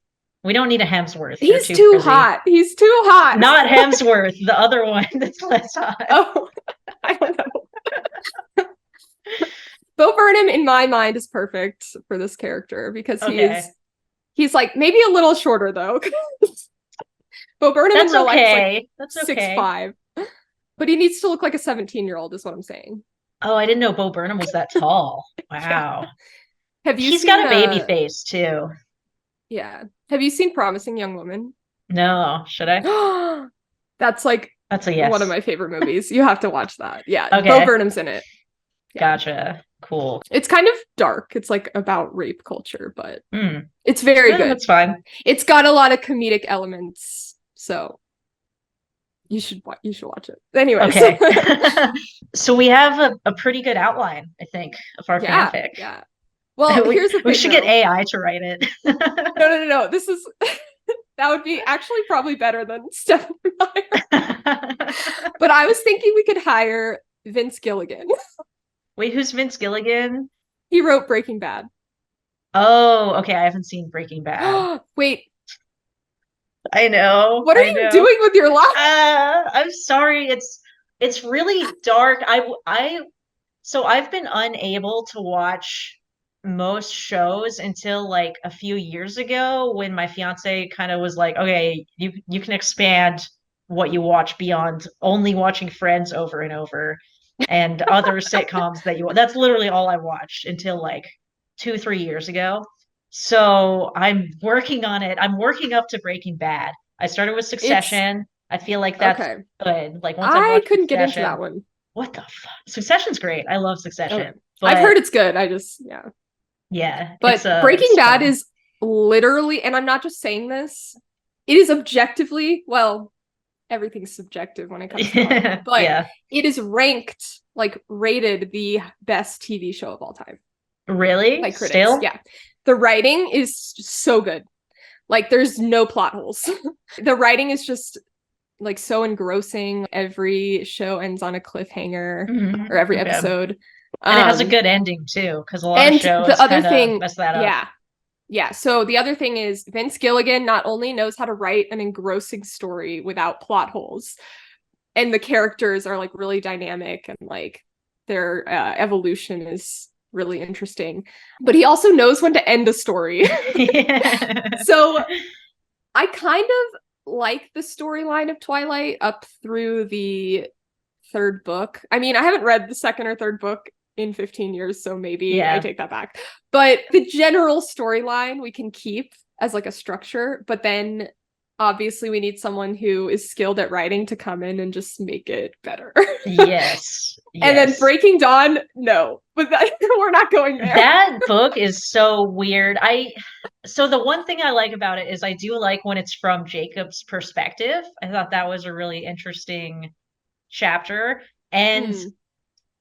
[SPEAKER 2] We don't need a Hemsworth. They're
[SPEAKER 1] He's
[SPEAKER 2] too
[SPEAKER 1] too
[SPEAKER 2] frizzy.
[SPEAKER 1] hot. He's too hot.
[SPEAKER 2] Not Hemsworth, the other one that's less hot.
[SPEAKER 1] Oh, I don't know. Bo Burnham, in my mind, is perfect for this character because
[SPEAKER 2] Okay.
[SPEAKER 1] he's like maybe a little shorter though. Bo Burnham in
[SPEAKER 2] That's
[SPEAKER 1] real life is like
[SPEAKER 2] okay. That's okay.
[SPEAKER 1] 6'5", but he needs to look like a 17-year-old, is what I'm saying.
[SPEAKER 2] Oh, I didn't know Bo Burnham was that tall.
[SPEAKER 1] Yeah.
[SPEAKER 2] Wow.
[SPEAKER 1] Have you
[SPEAKER 2] He's
[SPEAKER 1] seen
[SPEAKER 2] got a baby face too.
[SPEAKER 1] yeah. Have you seen Promising Young Woman?
[SPEAKER 2] No, should I?
[SPEAKER 1] That's like
[SPEAKER 2] That's a
[SPEAKER 1] one of
[SPEAKER 2] yes.
[SPEAKER 1] my favorite movies. You have to watch that. Yeah, Bo
[SPEAKER 2] Okay.
[SPEAKER 1] Burnham's in it. Yeah.
[SPEAKER 2] Gotcha. Cool.
[SPEAKER 1] It's kind of dark. It's like about rape culture, but
[SPEAKER 2] Mm.
[SPEAKER 1] it's very
[SPEAKER 2] Yeah,
[SPEAKER 1] good.
[SPEAKER 2] that's fine.
[SPEAKER 1] It's got a lot of comedic elements, so you should watch it. Anyways.
[SPEAKER 2] Okay. So we have a pretty good outline, I think, of our fanfic.
[SPEAKER 1] Yeah. Well, here's the
[SPEAKER 2] We
[SPEAKER 1] thing
[SPEAKER 2] should get
[SPEAKER 1] though.
[SPEAKER 2] AI to write it.
[SPEAKER 1] No. This is that would be actually probably better than Stephanie Meyer. But I was thinking we could hire Vince Gilligan.
[SPEAKER 2] Wait, who's Vince Gilligan?
[SPEAKER 1] He wrote Breaking Bad.
[SPEAKER 2] Oh, okay. I haven't seen Breaking Bad.
[SPEAKER 1] Wait,
[SPEAKER 2] I know.
[SPEAKER 1] what are
[SPEAKER 2] I
[SPEAKER 1] you
[SPEAKER 2] know.
[SPEAKER 1] doing with your life?
[SPEAKER 2] I'm sorry. It's really dark. I So I've been unable to watch most shows until like a few years ago when my fiance kind of was like, okay, you can expand what you watch beyond only watching Friends over and over and other sitcoms that you that's literally all I watched until like 2, 3 years ago. So I'm working on it. I'm working up to Breaking Bad. I started with
[SPEAKER 1] It's
[SPEAKER 2] Succession. I feel like that's
[SPEAKER 1] okay.
[SPEAKER 2] good. Like once I've
[SPEAKER 1] I
[SPEAKER 2] watched
[SPEAKER 1] couldn't get into
[SPEAKER 2] Succession,
[SPEAKER 1] that one.
[SPEAKER 2] what the fuck? Succession's great. I love
[SPEAKER 1] Okay.
[SPEAKER 2] Succession.
[SPEAKER 1] I've
[SPEAKER 2] But
[SPEAKER 1] heard it's good. I just, yeah.
[SPEAKER 2] yeah,
[SPEAKER 1] But Breaking
[SPEAKER 2] it's
[SPEAKER 1] Bad
[SPEAKER 2] fun.
[SPEAKER 1] is literally, and I'm not just saying this, it is objectively, well, everything's subjective when it comes to Hollywood, but
[SPEAKER 2] Yeah.
[SPEAKER 1] it is ranked, like rated the best TV show of all time
[SPEAKER 2] Really?
[SPEAKER 1] by critics.
[SPEAKER 2] Still?
[SPEAKER 1] Yeah. The writing is so good. Like there's no plot holes. The writing is just like so engrossing. Every show ends on a cliffhanger or every
[SPEAKER 2] Okay.
[SPEAKER 1] episode.
[SPEAKER 2] And it has a
[SPEAKER 1] Um
[SPEAKER 2] good ending too, because a lot of
[SPEAKER 1] and the
[SPEAKER 2] shows
[SPEAKER 1] other
[SPEAKER 2] kind of
[SPEAKER 1] thing,
[SPEAKER 2] mess that up.
[SPEAKER 1] yeah. Yeah, so the other thing is Vince Gilligan not only knows how to write an engrossing story without plot holes, and the characters are like really dynamic and like their evolution is really interesting, but he also knows when to end a story. So I kind of like the storyline of Twilight up through the third book. I mean, I haven't read the second or third book in 15 years, so maybe I
[SPEAKER 2] Yeah.
[SPEAKER 1] take that back. But the general storyline we can keep as like a structure, but then obviously we need someone who is skilled at writing to come in and just make it better.
[SPEAKER 2] Yes.
[SPEAKER 1] And then
[SPEAKER 2] Yes.
[SPEAKER 1] Breaking Dawn, no, but we're not going there.
[SPEAKER 2] That book is so weird. So the one thing I like about it is I do like when it's from Jacob's perspective. I thought that was a really interesting chapter. And
[SPEAKER 1] Mm.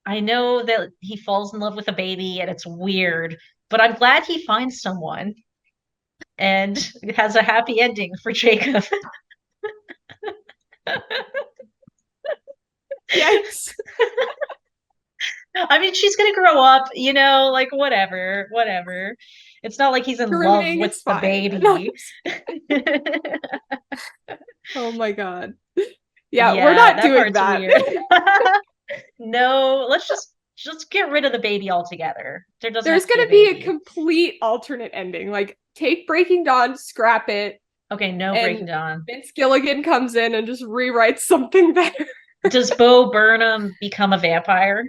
[SPEAKER 2] I know that he falls in love with a baby and it's weird, but I'm glad he finds someone and it has a happy ending for Jacob.
[SPEAKER 1] Yes.
[SPEAKER 2] I mean, she's gonna grow up, like whatever, whatever. It's not like he's in love
[SPEAKER 1] Grooming,
[SPEAKER 2] with
[SPEAKER 1] it's
[SPEAKER 2] the
[SPEAKER 1] fine. No.
[SPEAKER 2] baby.
[SPEAKER 1] Oh my God. Yeah, we're
[SPEAKER 2] Yeah,
[SPEAKER 1] not
[SPEAKER 2] that
[SPEAKER 1] doing
[SPEAKER 2] part's
[SPEAKER 1] that.
[SPEAKER 2] weird. No, let's just get rid of the baby altogether. There doesn't have
[SPEAKER 1] There's
[SPEAKER 2] to be
[SPEAKER 1] gonna
[SPEAKER 2] a
[SPEAKER 1] be a
[SPEAKER 2] baby.
[SPEAKER 1] complete alternate ending. Like, take Breaking Dawn, scrap it,
[SPEAKER 2] Okay, no Breaking
[SPEAKER 1] and
[SPEAKER 2] Dawn.
[SPEAKER 1] Vince Gilligan comes in and just rewrites something better.
[SPEAKER 2] Does Bo Burnham become a vampire?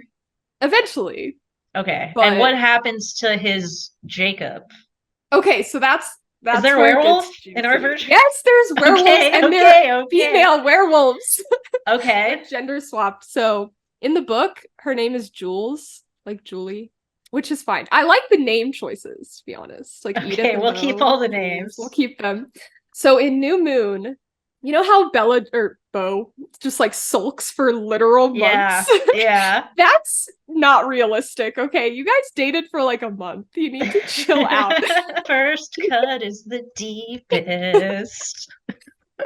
[SPEAKER 1] Eventually.
[SPEAKER 2] Okay. And what
[SPEAKER 1] But
[SPEAKER 2] happens to his Jacob?
[SPEAKER 1] okay, so
[SPEAKER 2] Is
[SPEAKER 1] that's
[SPEAKER 2] there a
[SPEAKER 1] where it gets
[SPEAKER 2] werewolf in our
[SPEAKER 1] juicy.
[SPEAKER 2] version?
[SPEAKER 1] Yes, there's werewolves
[SPEAKER 2] Okay,
[SPEAKER 1] and they're
[SPEAKER 2] okay, okay.
[SPEAKER 1] female werewolves.
[SPEAKER 2] Okay.
[SPEAKER 1] They're gender swapped. So in the book, her name is Jules, like Julie, which is fine. I like the name choices, to be honest. Like Edith
[SPEAKER 2] Okay,
[SPEAKER 1] and
[SPEAKER 2] we'll keep
[SPEAKER 1] Bo,
[SPEAKER 2] all the
[SPEAKER 1] Jules, we'll
[SPEAKER 2] names.
[SPEAKER 1] keep them. So in New Moon, you know how Bella or Bo just like sulks for literal
[SPEAKER 2] Yeah,
[SPEAKER 1] months?
[SPEAKER 2] yeah.
[SPEAKER 1] That's not realistic. Okay, you guys dated for like a month. You need to chill out.
[SPEAKER 2] First cut is the deepest.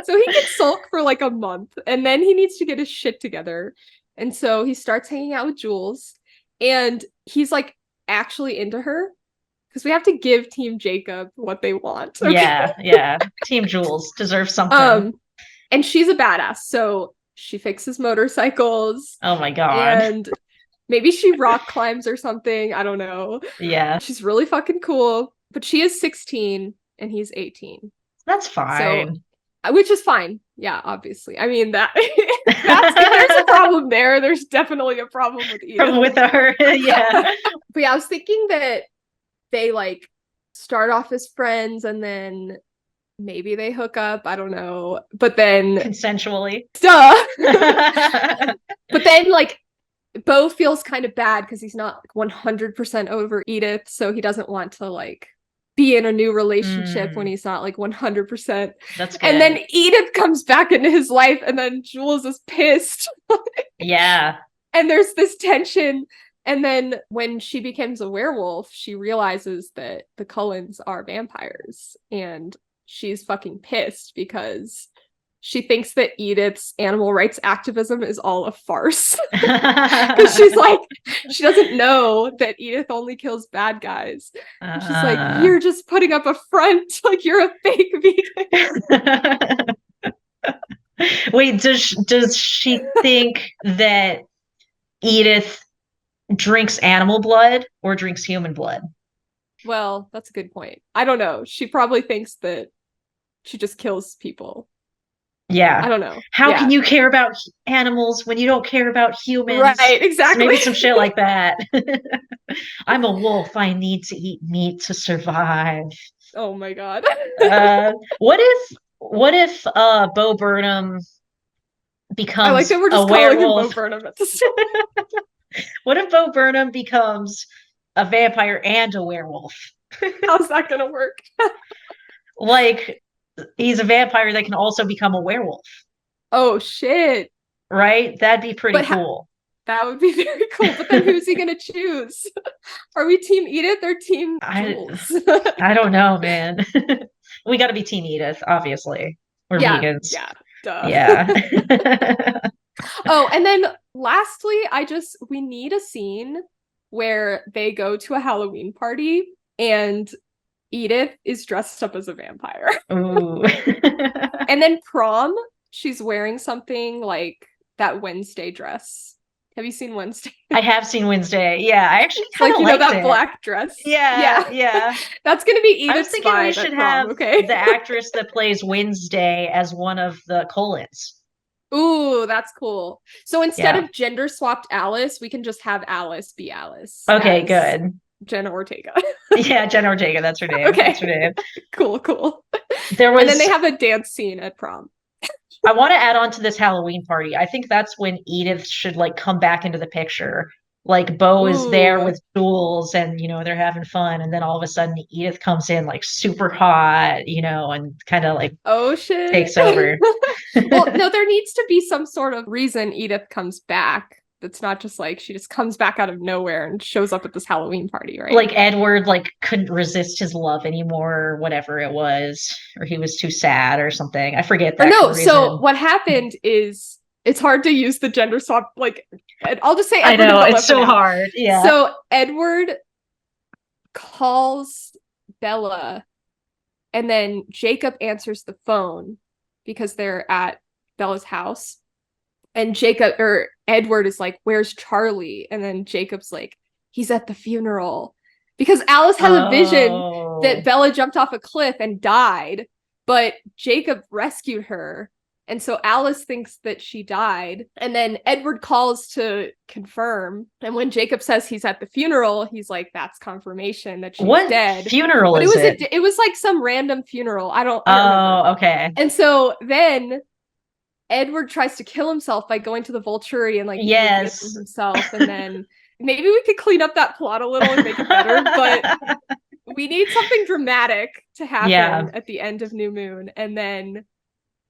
[SPEAKER 1] So he can sulk for like a month and then he needs to get his shit together. And so he starts hanging out with Jules and he's like actually into her because we have to give Team Jacob what they want. Okay.
[SPEAKER 2] Yeah, yeah. Team Jules deserves something.
[SPEAKER 1] Um, and she's a badass. So she fixes motorcycles
[SPEAKER 2] Oh my God.
[SPEAKER 1] and maybe she rock climbs or something. I don't know.
[SPEAKER 2] Yeah,
[SPEAKER 1] She's really fucking cool. But she is 16 and he's 18.
[SPEAKER 2] that's
[SPEAKER 1] So
[SPEAKER 2] fine.
[SPEAKER 1] which is fine. Yeah, obviously. I mean that that's if there's a problem there, there's definitely a problem with Edith.
[SPEAKER 2] From with her, yeah.
[SPEAKER 1] But yeah, I was thinking that they like start off as friends and then maybe they hook up. I don't know. But then
[SPEAKER 2] Consensually.
[SPEAKER 1] duh. But then like Bo feels kind of bad because he's not 100% over Edith, so he doesn't want to like be in a new relationship when he's not like 100%.
[SPEAKER 2] That's good.
[SPEAKER 1] And then Edith comes back into his life, and then Jules is pissed.
[SPEAKER 2] Yeah.
[SPEAKER 1] And there's this tension. And then when she becomes a werewolf, she realizes that the Cullens are vampires. And she's fucking pissed because she thinks that Edith's animal rights activism is all a farce. Because she's like, she doesn't know that Edith only kills bad guys. And she's like, you're just putting up a front, like you're a fake vegan.
[SPEAKER 2] Wait, does she think that Edith drinks animal blood or drinks human blood.
[SPEAKER 1] Well, that's a good point. I don't know. She probably thinks that she just kills people. I
[SPEAKER 2] Yeah.
[SPEAKER 1] don't know.
[SPEAKER 2] How can
[SPEAKER 1] Yeah.
[SPEAKER 2] you care about animals when you don't care about humans?
[SPEAKER 1] Right,
[SPEAKER 2] So
[SPEAKER 1] exactly.
[SPEAKER 2] maybe some shit like that. I'm a wolf. I need to eat meat to survive.
[SPEAKER 1] Oh my God.
[SPEAKER 2] Uh, what if Bo Burnham
[SPEAKER 1] I like
[SPEAKER 2] becomes
[SPEAKER 1] that we're
[SPEAKER 2] a
[SPEAKER 1] just calling him Bo
[SPEAKER 2] werewolf?
[SPEAKER 1] Burnham at this.
[SPEAKER 2] What if Bo Burnham becomes a vampire and a werewolf?
[SPEAKER 1] How's that gonna work?
[SPEAKER 2] Like he's a vampire that can also become a werewolf,
[SPEAKER 1] Oh shit.
[SPEAKER 2] right? That'd be pretty
[SPEAKER 1] But
[SPEAKER 2] cool.
[SPEAKER 1] that would be very cool. But then who's he gonna choose? Are we Team Edith or Team
[SPEAKER 2] I
[SPEAKER 1] Jules?
[SPEAKER 2] I don't know, man. We got to be Team Edith, obviously. We're
[SPEAKER 1] Yeah,
[SPEAKER 2] vegans.
[SPEAKER 1] yeah, duh.
[SPEAKER 2] Yeah.
[SPEAKER 1] Oh, and then lastly, we need a scene where they go to a Halloween party and Edith is dressed up as a vampire.
[SPEAKER 2] Ooh.
[SPEAKER 1] And then prom, she's wearing something like that Wednesday dress. Have you seen Wednesday?
[SPEAKER 2] I have seen Wednesday. Yeah, I actually
[SPEAKER 1] It's
[SPEAKER 2] kind
[SPEAKER 1] like,
[SPEAKER 2] of
[SPEAKER 1] you know,
[SPEAKER 2] liked
[SPEAKER 1] that
[SPEAKER 2] it.
[SPEAKER 1] black dress.
[SPEAKER 2] Yeah,
[SPEAKER 1] Yeah.
[SPEAKER 2] yeah.
[SPEAKER 1] That's gonna be
[SPEAKER 2] I was
[SPEAKER 1] Edith's
[SPEAKER 2] thinking we
[SPEAKER 1] vibe
[SPEAKER 2] should
[SPEAKER 1] at prom,
[SPEAKER 2] have
[SPEAKER 1] okay?
[SPEAKER 2] the actress that plays Wednesday as one of the Colons.
[SPEAKER 1] Ooh, that's cool. So instead
[SPEAKER 2] Yeah.
[SPEAKER 1] of gender swapped Alice, we can just have Alice be Alice
[SPEAKER 2] Okay,
[SPEAKER 1] as
[SPEAKER 2] good.
[SPEAKER 1] Jenna Ortega.
[SPEAKER 2] Yeah, Jen Ortega, that's her name. That's
[SPEAKER 1] Okay.
[SPEAKER 2] her name.
[SPEAKER 1] Cool, cool.
[SPEAKER 2] There
[SPEAKER 1] And then they
[SPEAKER 2] was
[SPEAKER 1] have a dance scene at prom.
[SPEAKER 2] I want to add on to this Halloween party. I think that's when Edith should like come back into the picture. Like Bo is there
[SPEAKER 1] Ooh.
[SPEAKER 2] with Jules and they're having fun and then all of a sudden Edith comes in like super hot, and kind of like
[SPEAKER 1] Oh shit.
[SPEAKER 2] takes over.
[SPEAKER 1] Well, no, there needs to be some sort of reason Edith comes back. That's not just like she just comes back out of nowhere and shows up at this Halloween party, right?
[SPEAKER 2] Like Edward like couldn't resist his love anymore or whatever it was, or he was too sad or something. I forget the
[SPEAKER 1] Or
[SPEAKER 2] actual
[SPEAKER 1] no, so
[SPEAKER 2] reason.
[SPEAKER 1] what happened is it's hard to use the gender swap, like I'll just say
[SPEAKER 2] I
[SPEAKER 1] Edward and
[SPEAKER 2] know,
[SPEAKER 1] Bella
[SPEAKER 2] it's
[SPEAKER 1] for
[SPEAKER 2] so
[SPEAKER 1] now.
[SPEAKER 2] hard. Yeah.
[SPEAKER 1] So Edward calls Bella and then Jacob answers the phone because they're at Bella's house. And Edward is like, "Where's Charlie?" And then Jacob's like, "He's at the funeral." Because Alice has a vision that
[SPEAKER 2] Oh.
[SPEAKER 1] Bella jumped off a cliff and died, but Jacob rescued her. And so Alice thinks that she died. And then Edward calls to confirm. And when Jacob says he's at the funeral, he's like, that's confirmation that she's
[SPEAKER 2] What
[SPEAKER 1] dead.
[SPEAKER 2] funeral
[SPEAKER 1] But
[SPEAKER 2] is it?
[SPEAKER 1] it was like some random funeral. I don't remember.
[SPEAKER 2] Oh, okay.
[SPEAKER 1] And so then Edward tries to kill himself by going to the Volturi and like
[SPEAKER 2] Yes.
[SPEAKER 1] himself. And then maybe we could clean up that plot a little and make it better, but we need something dramatic to happen
[SPEAKER 2] Yeah.
[SPEAKER 1] at the end of New Moon. And then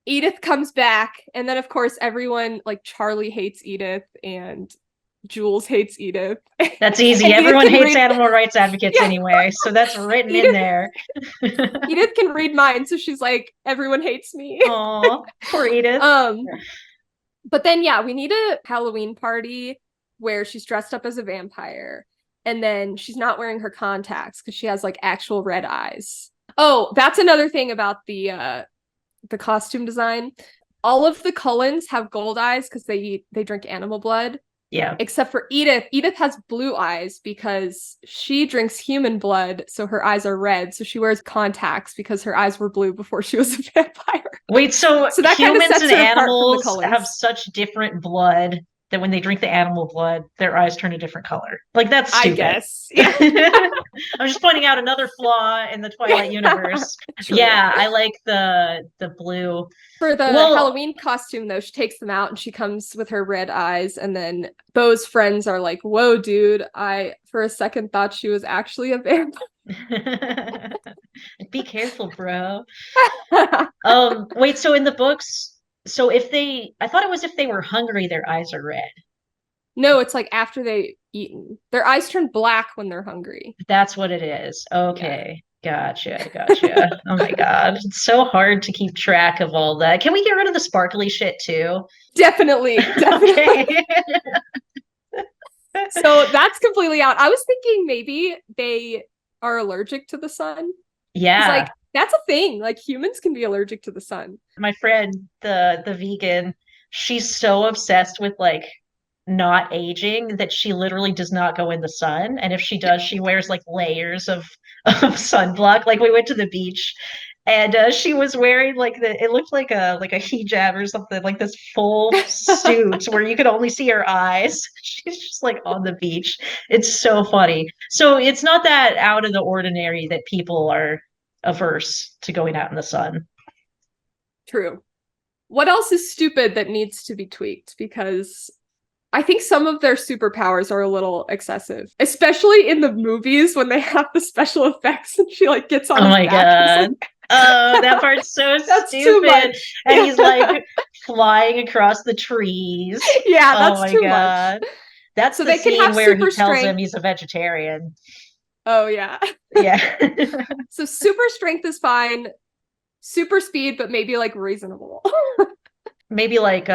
[SPEAKER 1] Edith comes back. And then, of course, everyone like Charlie hates Edith and Jules hates Edith.
[SPEAKER 2] That's easy.
[SPEAKER 1] And
[SPEAKER 2] Everyone hates animal rights advocates
[SPEAKER 1] Yeah.
[SPEAKER 2] anyway, so that's written in there.
[SPEAKER 1] Edith can read minds, so she's like, everyone hates me.
[SPEAKER 2] Aw, poor Edith.
[SPEAKER 1] But then yeah, we need a Halloween party where she's dressed up as a vampire, and then she's not wearing her contacts because she has like actual red eyes. Oh, that's another thing about the costume design. All of the Cullens have gold eyes because they drink animal blood.
[SPEAKER 2] Yeah.
[SPEAKER 1] Except for Edith. Edith has blue eyes because she drinks human blood, so her eyes are red. So she wears contacts because her eyes were blue before she was a vampire.
[SPEAKER 2] Wait, so
[SPEAKER 1] that kind of
[SPEAKER 2] humans
[SPEAKER 1] sets
[SPEAKER 2] and
[SPEAKER 1] her apart from the
[SPEAKER 2] animals
[SPEAKER 1] Cullens.
[SPEAKER 2] have such different blood that when they drink the animal blood, their eyes turn a different color. Like, that's stupid.
[SPEAKER 1] I guess. Yeah.
[SPEAKER 2] I'm just pointing out another flaw in the Twilight universe. Yeah, I like the blue.
[SPEAKER 1] For the Halloween costume, though, she takes them out and she comes with her red eyes. And then Beau's friends are like, whoa, dude, I, for a second, thought she was actually a vampire.
[SPEAKER 2] Be careful, bro. Wait, so in the books, so I thought it was if they were hungry, their eyes are red.
[SPEAKER 1] No, it's like after they eaten. Their eyes turn black when they're hungry.
[SPEAKER 2] That's what it is. Okay. Yeah. Gotcha. Oh my God. It's so hard to keep track of all that. Can we get rid of the sparkly shit too?
[SPEAKER 1] Definitely.
[SPEAKER 2] Okay.
[SPEAKER 1] So that's completely out. I was thinking maybe they are allergic to the sun.
[SPEAKER 2] Yeah.
[SPEAKER 1] Like, that's a thing. Like, humans can be allergic to the sun.
[SPEAKER 2] My friend, the vegan, she's so obsessed with like not aging that she literally does not go in the sun. And if she does, she wears like layers of sunblock. Like we went to the beach and she was wearing like it looked like a hijab or something, like this full suit where you could only see her eyes. She's just like on the beach. It's so funny. So it's not that out of the ordinary that people are averse to going out in the sun.
[SPEAKER 1] True. What else is stupid that needs to be tweaked? Because I think some of their superpowers are a little excessive, especially in the movies when they have the special effects and she like gets on
[SPEAKER 2] Oh
[SPEAKER 1] his
[SPEAKER 2] my
[SPEAKER 1] back.
[SPEAKER 2] God. Oh, that part's so
[SPEAKER 1] That's too
[SPEAKER 2] stupid.
[SPEAKER 1] much.
[SPEAKER 2] And he's like flying across the trees.
[SPEAKER 1] Yeah,
[SPEAKER 2] Oh
[SPEAKER 1] that's
[SPEAKER 2] my
[SPEAKER 1] too much.
[SPEAKER 2] God. That's
[SPEAKER 1] So
[SPEAKER 2] the
[SPEAKER 1] they can
[SPEAKER 2] scene
[SPEAKER 1] have
[SPEAKER 2] where he
[SPEAKER 1] super
[SPEAKER 2] tells him
[SPEAKER 1] strength.
[SPEAKER 2] he's a vegetarian.
[SPEAKER 1] Oh, yeah.
[SPEAKER 2] Yeah.
[SPEAKER 1] So super strength is fine. Super speed, but maybe like reasonable.
[SPEAKER 2] Maybe like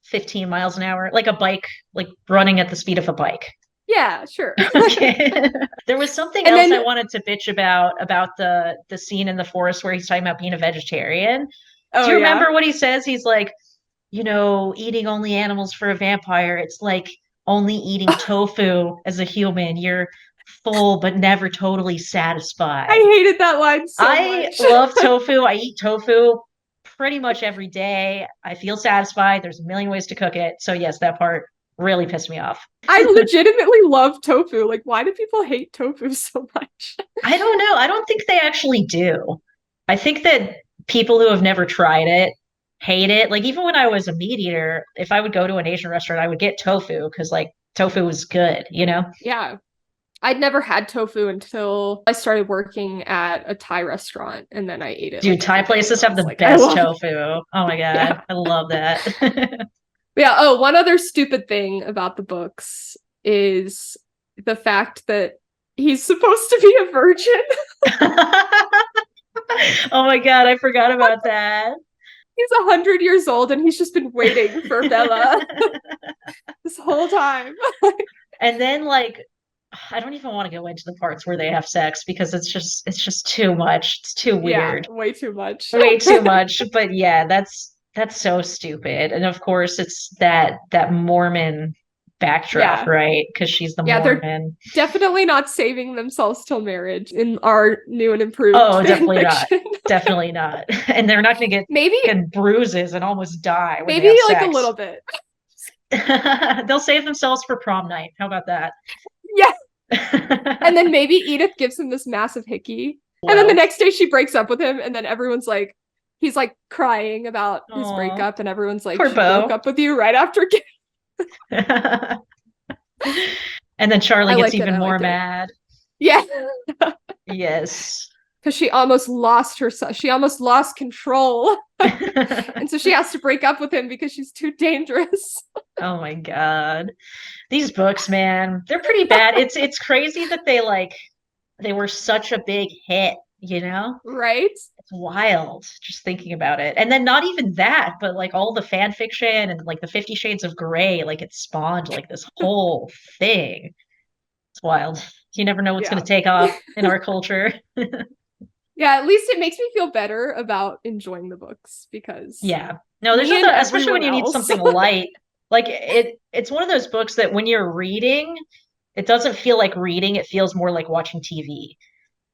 [SPEAKER 2] 15 miles an hour, like a bike, like running at the speed of a bike.
[SPEAKER 1] Yeah, sure.
[SPEAKER 2] Okay. There was something
[SPEAKER 1] And
[SPEAKER 2] else
[SPEAKER 1] then,
[SPEAKER 2] I wanted to bitch about the scene in the forest where he's talking about being a vegetarian. Do
[SPEAKER 1] oh,
[SPEAKER 2] you
[SPEAKER 1] yeah.
[SPEAKER 2] remember what he says? He's like, eating only animals for a vampire, it's like only eating tofu as a human. You're full but never totally
[SPEAKER 1] I
[SPEAKER 2] satisfied.
[SPEAKER 1] hated that line so
[SPEAKER 2] I
[SPEAKER 1] much.
[SPEAKER 2] love tofu. I eat tofu pretty much every day. I feel satisfied. There's a million ways to cook it. So yes, that part really pissed me off.
[SPEAKER 1] I legitimately love tofu. Like, why do people hate tofu so much?
[SPEAKER 2] I don't know. I don't think they actually do. I think that people who have never tried it hate it. Like even when I was a meat eater, if I would go to an Asian restaurant, I would get tofu because like tofu was good, you know?
[SPEAKER 1] Yeah. I'd never had tofu until I started working at a Thai restaurant and then I ate it
[SPEAKER 2] Dude,
[SPEAKER 1] like
[SPEAKER 2] Thai
[SPEAKER 1] every day
[SPEAKER 2] places
[SPEAKER 1] and I
[SPEAKER 2] have
[SPEAKER 1] was
[SPEAKER 2] the
[SPEAKER 1] like, I
[SPEAKER 2] best
[SPEAKER 1] love it.
[SPEAKER 2] tofu. Oh my God.
[SPEAKER 1] Yeah.
[SPEAKER 2] I love that.
[SPEAKER 1] Yeah. Oh, one other stupid thing about the books is the fact that he's supposed to be a virgin.
[SPEAKER 2] Oh my God, I forgot about that.
[SPEAKER 1] He's 100 years old and he's just been waiting for Bella this whole time.
[SPEAKER 2] And then like I don't even want to go into the parts where they have sex because it's just too much. It's too
[SPEAKER 1] Yeah,
[SPEAKER 2] weird.
[SPEAKER 1] way too much.
[SPEAKER 2] Way too much. But yeah, that's so stupid. And of course it's that Mormon backdrop,
[SPEAKER 1] Yeah.
[SPEAKER 2] right? Because she's the
[SPEAKER 1] Yeah, they're
[SPEAKER 2] Mormon.
[SPEAKER 1] definitely not saving themselves till marriage in our new and improved
[SPEAKER 2] Oh,
[SPEAKER 1] fan
[SPEAKER 2] definitely not.
[SPEAKER 1] fiction.
[SPEAKER 2] Definitely not. And they're not gonna get
[SPEAKER 1] maybe
[SPEAKER 2] fucking bruises and almost die when they
[SPEAKER 1] maybe
[SPEAKER 2] have
[SPEAKER 1] like a
[SPEAKER 2] sex.
[SPEAKER 1] little bit.
[SPEAKER 2] They'll save themselves for prom night. How about that?
[SPEAKER 1] Yeah. And then maybe Edith gives him this massive hickey. And then the
[SPEAKER 2] Well,
[SPEAKER 1] next day she breaks up with him and then everyone's like he's like crying about his
[SPEAKER 2] oh,
[SPEAKER 1] breakup and everyone's like
[SPEAKER 2] poor
[SPEAKER 1] she broke
[SPEAKER 2] Bo.
[SPEAKER 1] up with you right after
[SPEAKER 2] And then Charlie
[SPEAKER 1] I
[SPEAKER 2] gets
[SPEAKER 1] liked it.
[SPEAKER 2] even
[SPEAKER 1] I
[SPEAKER 2] more
[SPEAKER 1] liked it.
[SPEAKER 2] mad.
[SPEAKER 1] Yeah.
[SPEAKER 2] Yes.
[SPEAKER 1] Because she almost lost herself. She almost lost control. And so she has to break up with him because she's too dangerous.
[SPEAKER 2] Oh my God. These books, man, they're pretty bad. It's crazy that they were such a big hit, you know?
[SPEAKER 1] Right?
[SPEAKER 2] It's wild just thinking about it. And then not even that, but like all the fan fiction and like the 50 Shades of Grey, like it spawned like this whole thing. It's wild. You never know what's going
[SPEAKER 1] Yeah.
[SPEAKER 2] to take off in our culture.
[SPEAKER 1] Yeah, at least it makes me feel better about enjoying the books because
[SPEAKER 2] Yeah. No, there's
[SPEAKER 1] me and
[SPEAKER 2] nothing, especially when
[SPEAKER 1] everyone
[SPEAKER 2] you need
[SPEAKER 1] else.
[SPEAKER 2] something light. Like it's one of those books that when you're reading, it doesn't feel like reading, it feels more like watching TV.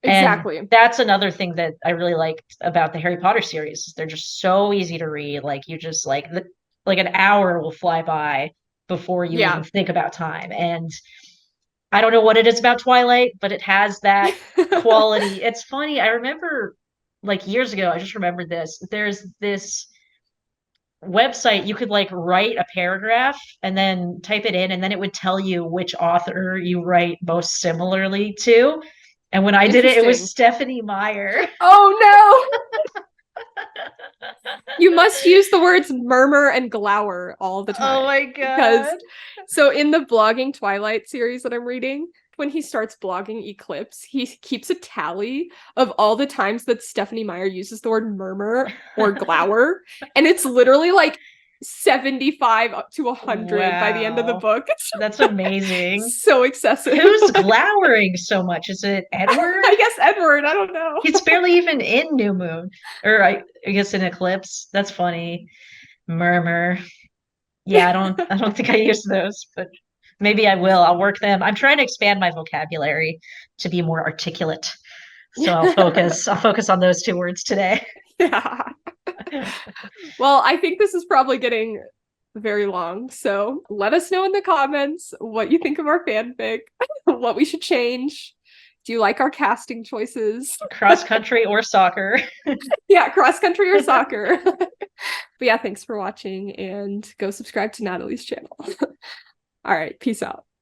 [SPEAKER 2] And
[SPEAKER 1] Exactly.
[SPEAKER 2] that's another thing that I really liked about the Harry Potter series. They're just so easy to read. Like you just like an hour will fly by before you even
[SPEAKER 1] Yeah.
[SPEAKER 2] think about time. And I don't know what it is about Twilight, but it has that quality. It's funny. I remember like years ago, I just remembered this. There's this website you could like write a paragraph and then type it in and then it would tell you which author you write most similarly to. And when I did it, it was
[SPEAKER 1] Interesting.
[SPEAKER 2] Stephanie Meyer.
[SPEAKER 1] Oh no. You must use the words murmur and glower all the
[SPEAKER 2] Oh
[SPEAKER 1] time
[SPEAKER 2] my
[SPEAKER 1] because
[SPEAKER 2] God.
[SPEAKER 1] so in the blogging Twilight series that I'm reading, when he starts blogging Eclipse, he keeps a tally of all the times that Stephanie Meyer uses the word murmur or glower, and it's literally like 75 up to 100 by the end of the
[SPEAKER 2] Wow.
[SPEAKER 1] book.
[SPEAKER 2] That's amazing.
[SPEAKER 1] It's so excessive.
[SPEAKER 2] Who's glowering so much? Is it Edward?
[SPEAKER 1] I guess Edward, I don't know.
[SPEAKER 2] He's barely even in New Moon. Or I guess in Eclipse. That's funny. Murmur. Yeah, I don't think I use those, but maybe I will. I'll work them. I'm trying to expand my vocabulary to be more articulate. So I'll focus on those two words today.
[SPEAKER 1] Yeah. Well, I think this is probably getting very long. So let us know in the comments what you think of our fanfic, what we should change. Do you like our casting choices?
[SPEAKER 2] Cross country or soccer.
[SPEAKER 1] Yeah, cross country or soccer. But yeah, thanks for watching and go subscribe to Natalie's channel. All right, peace out.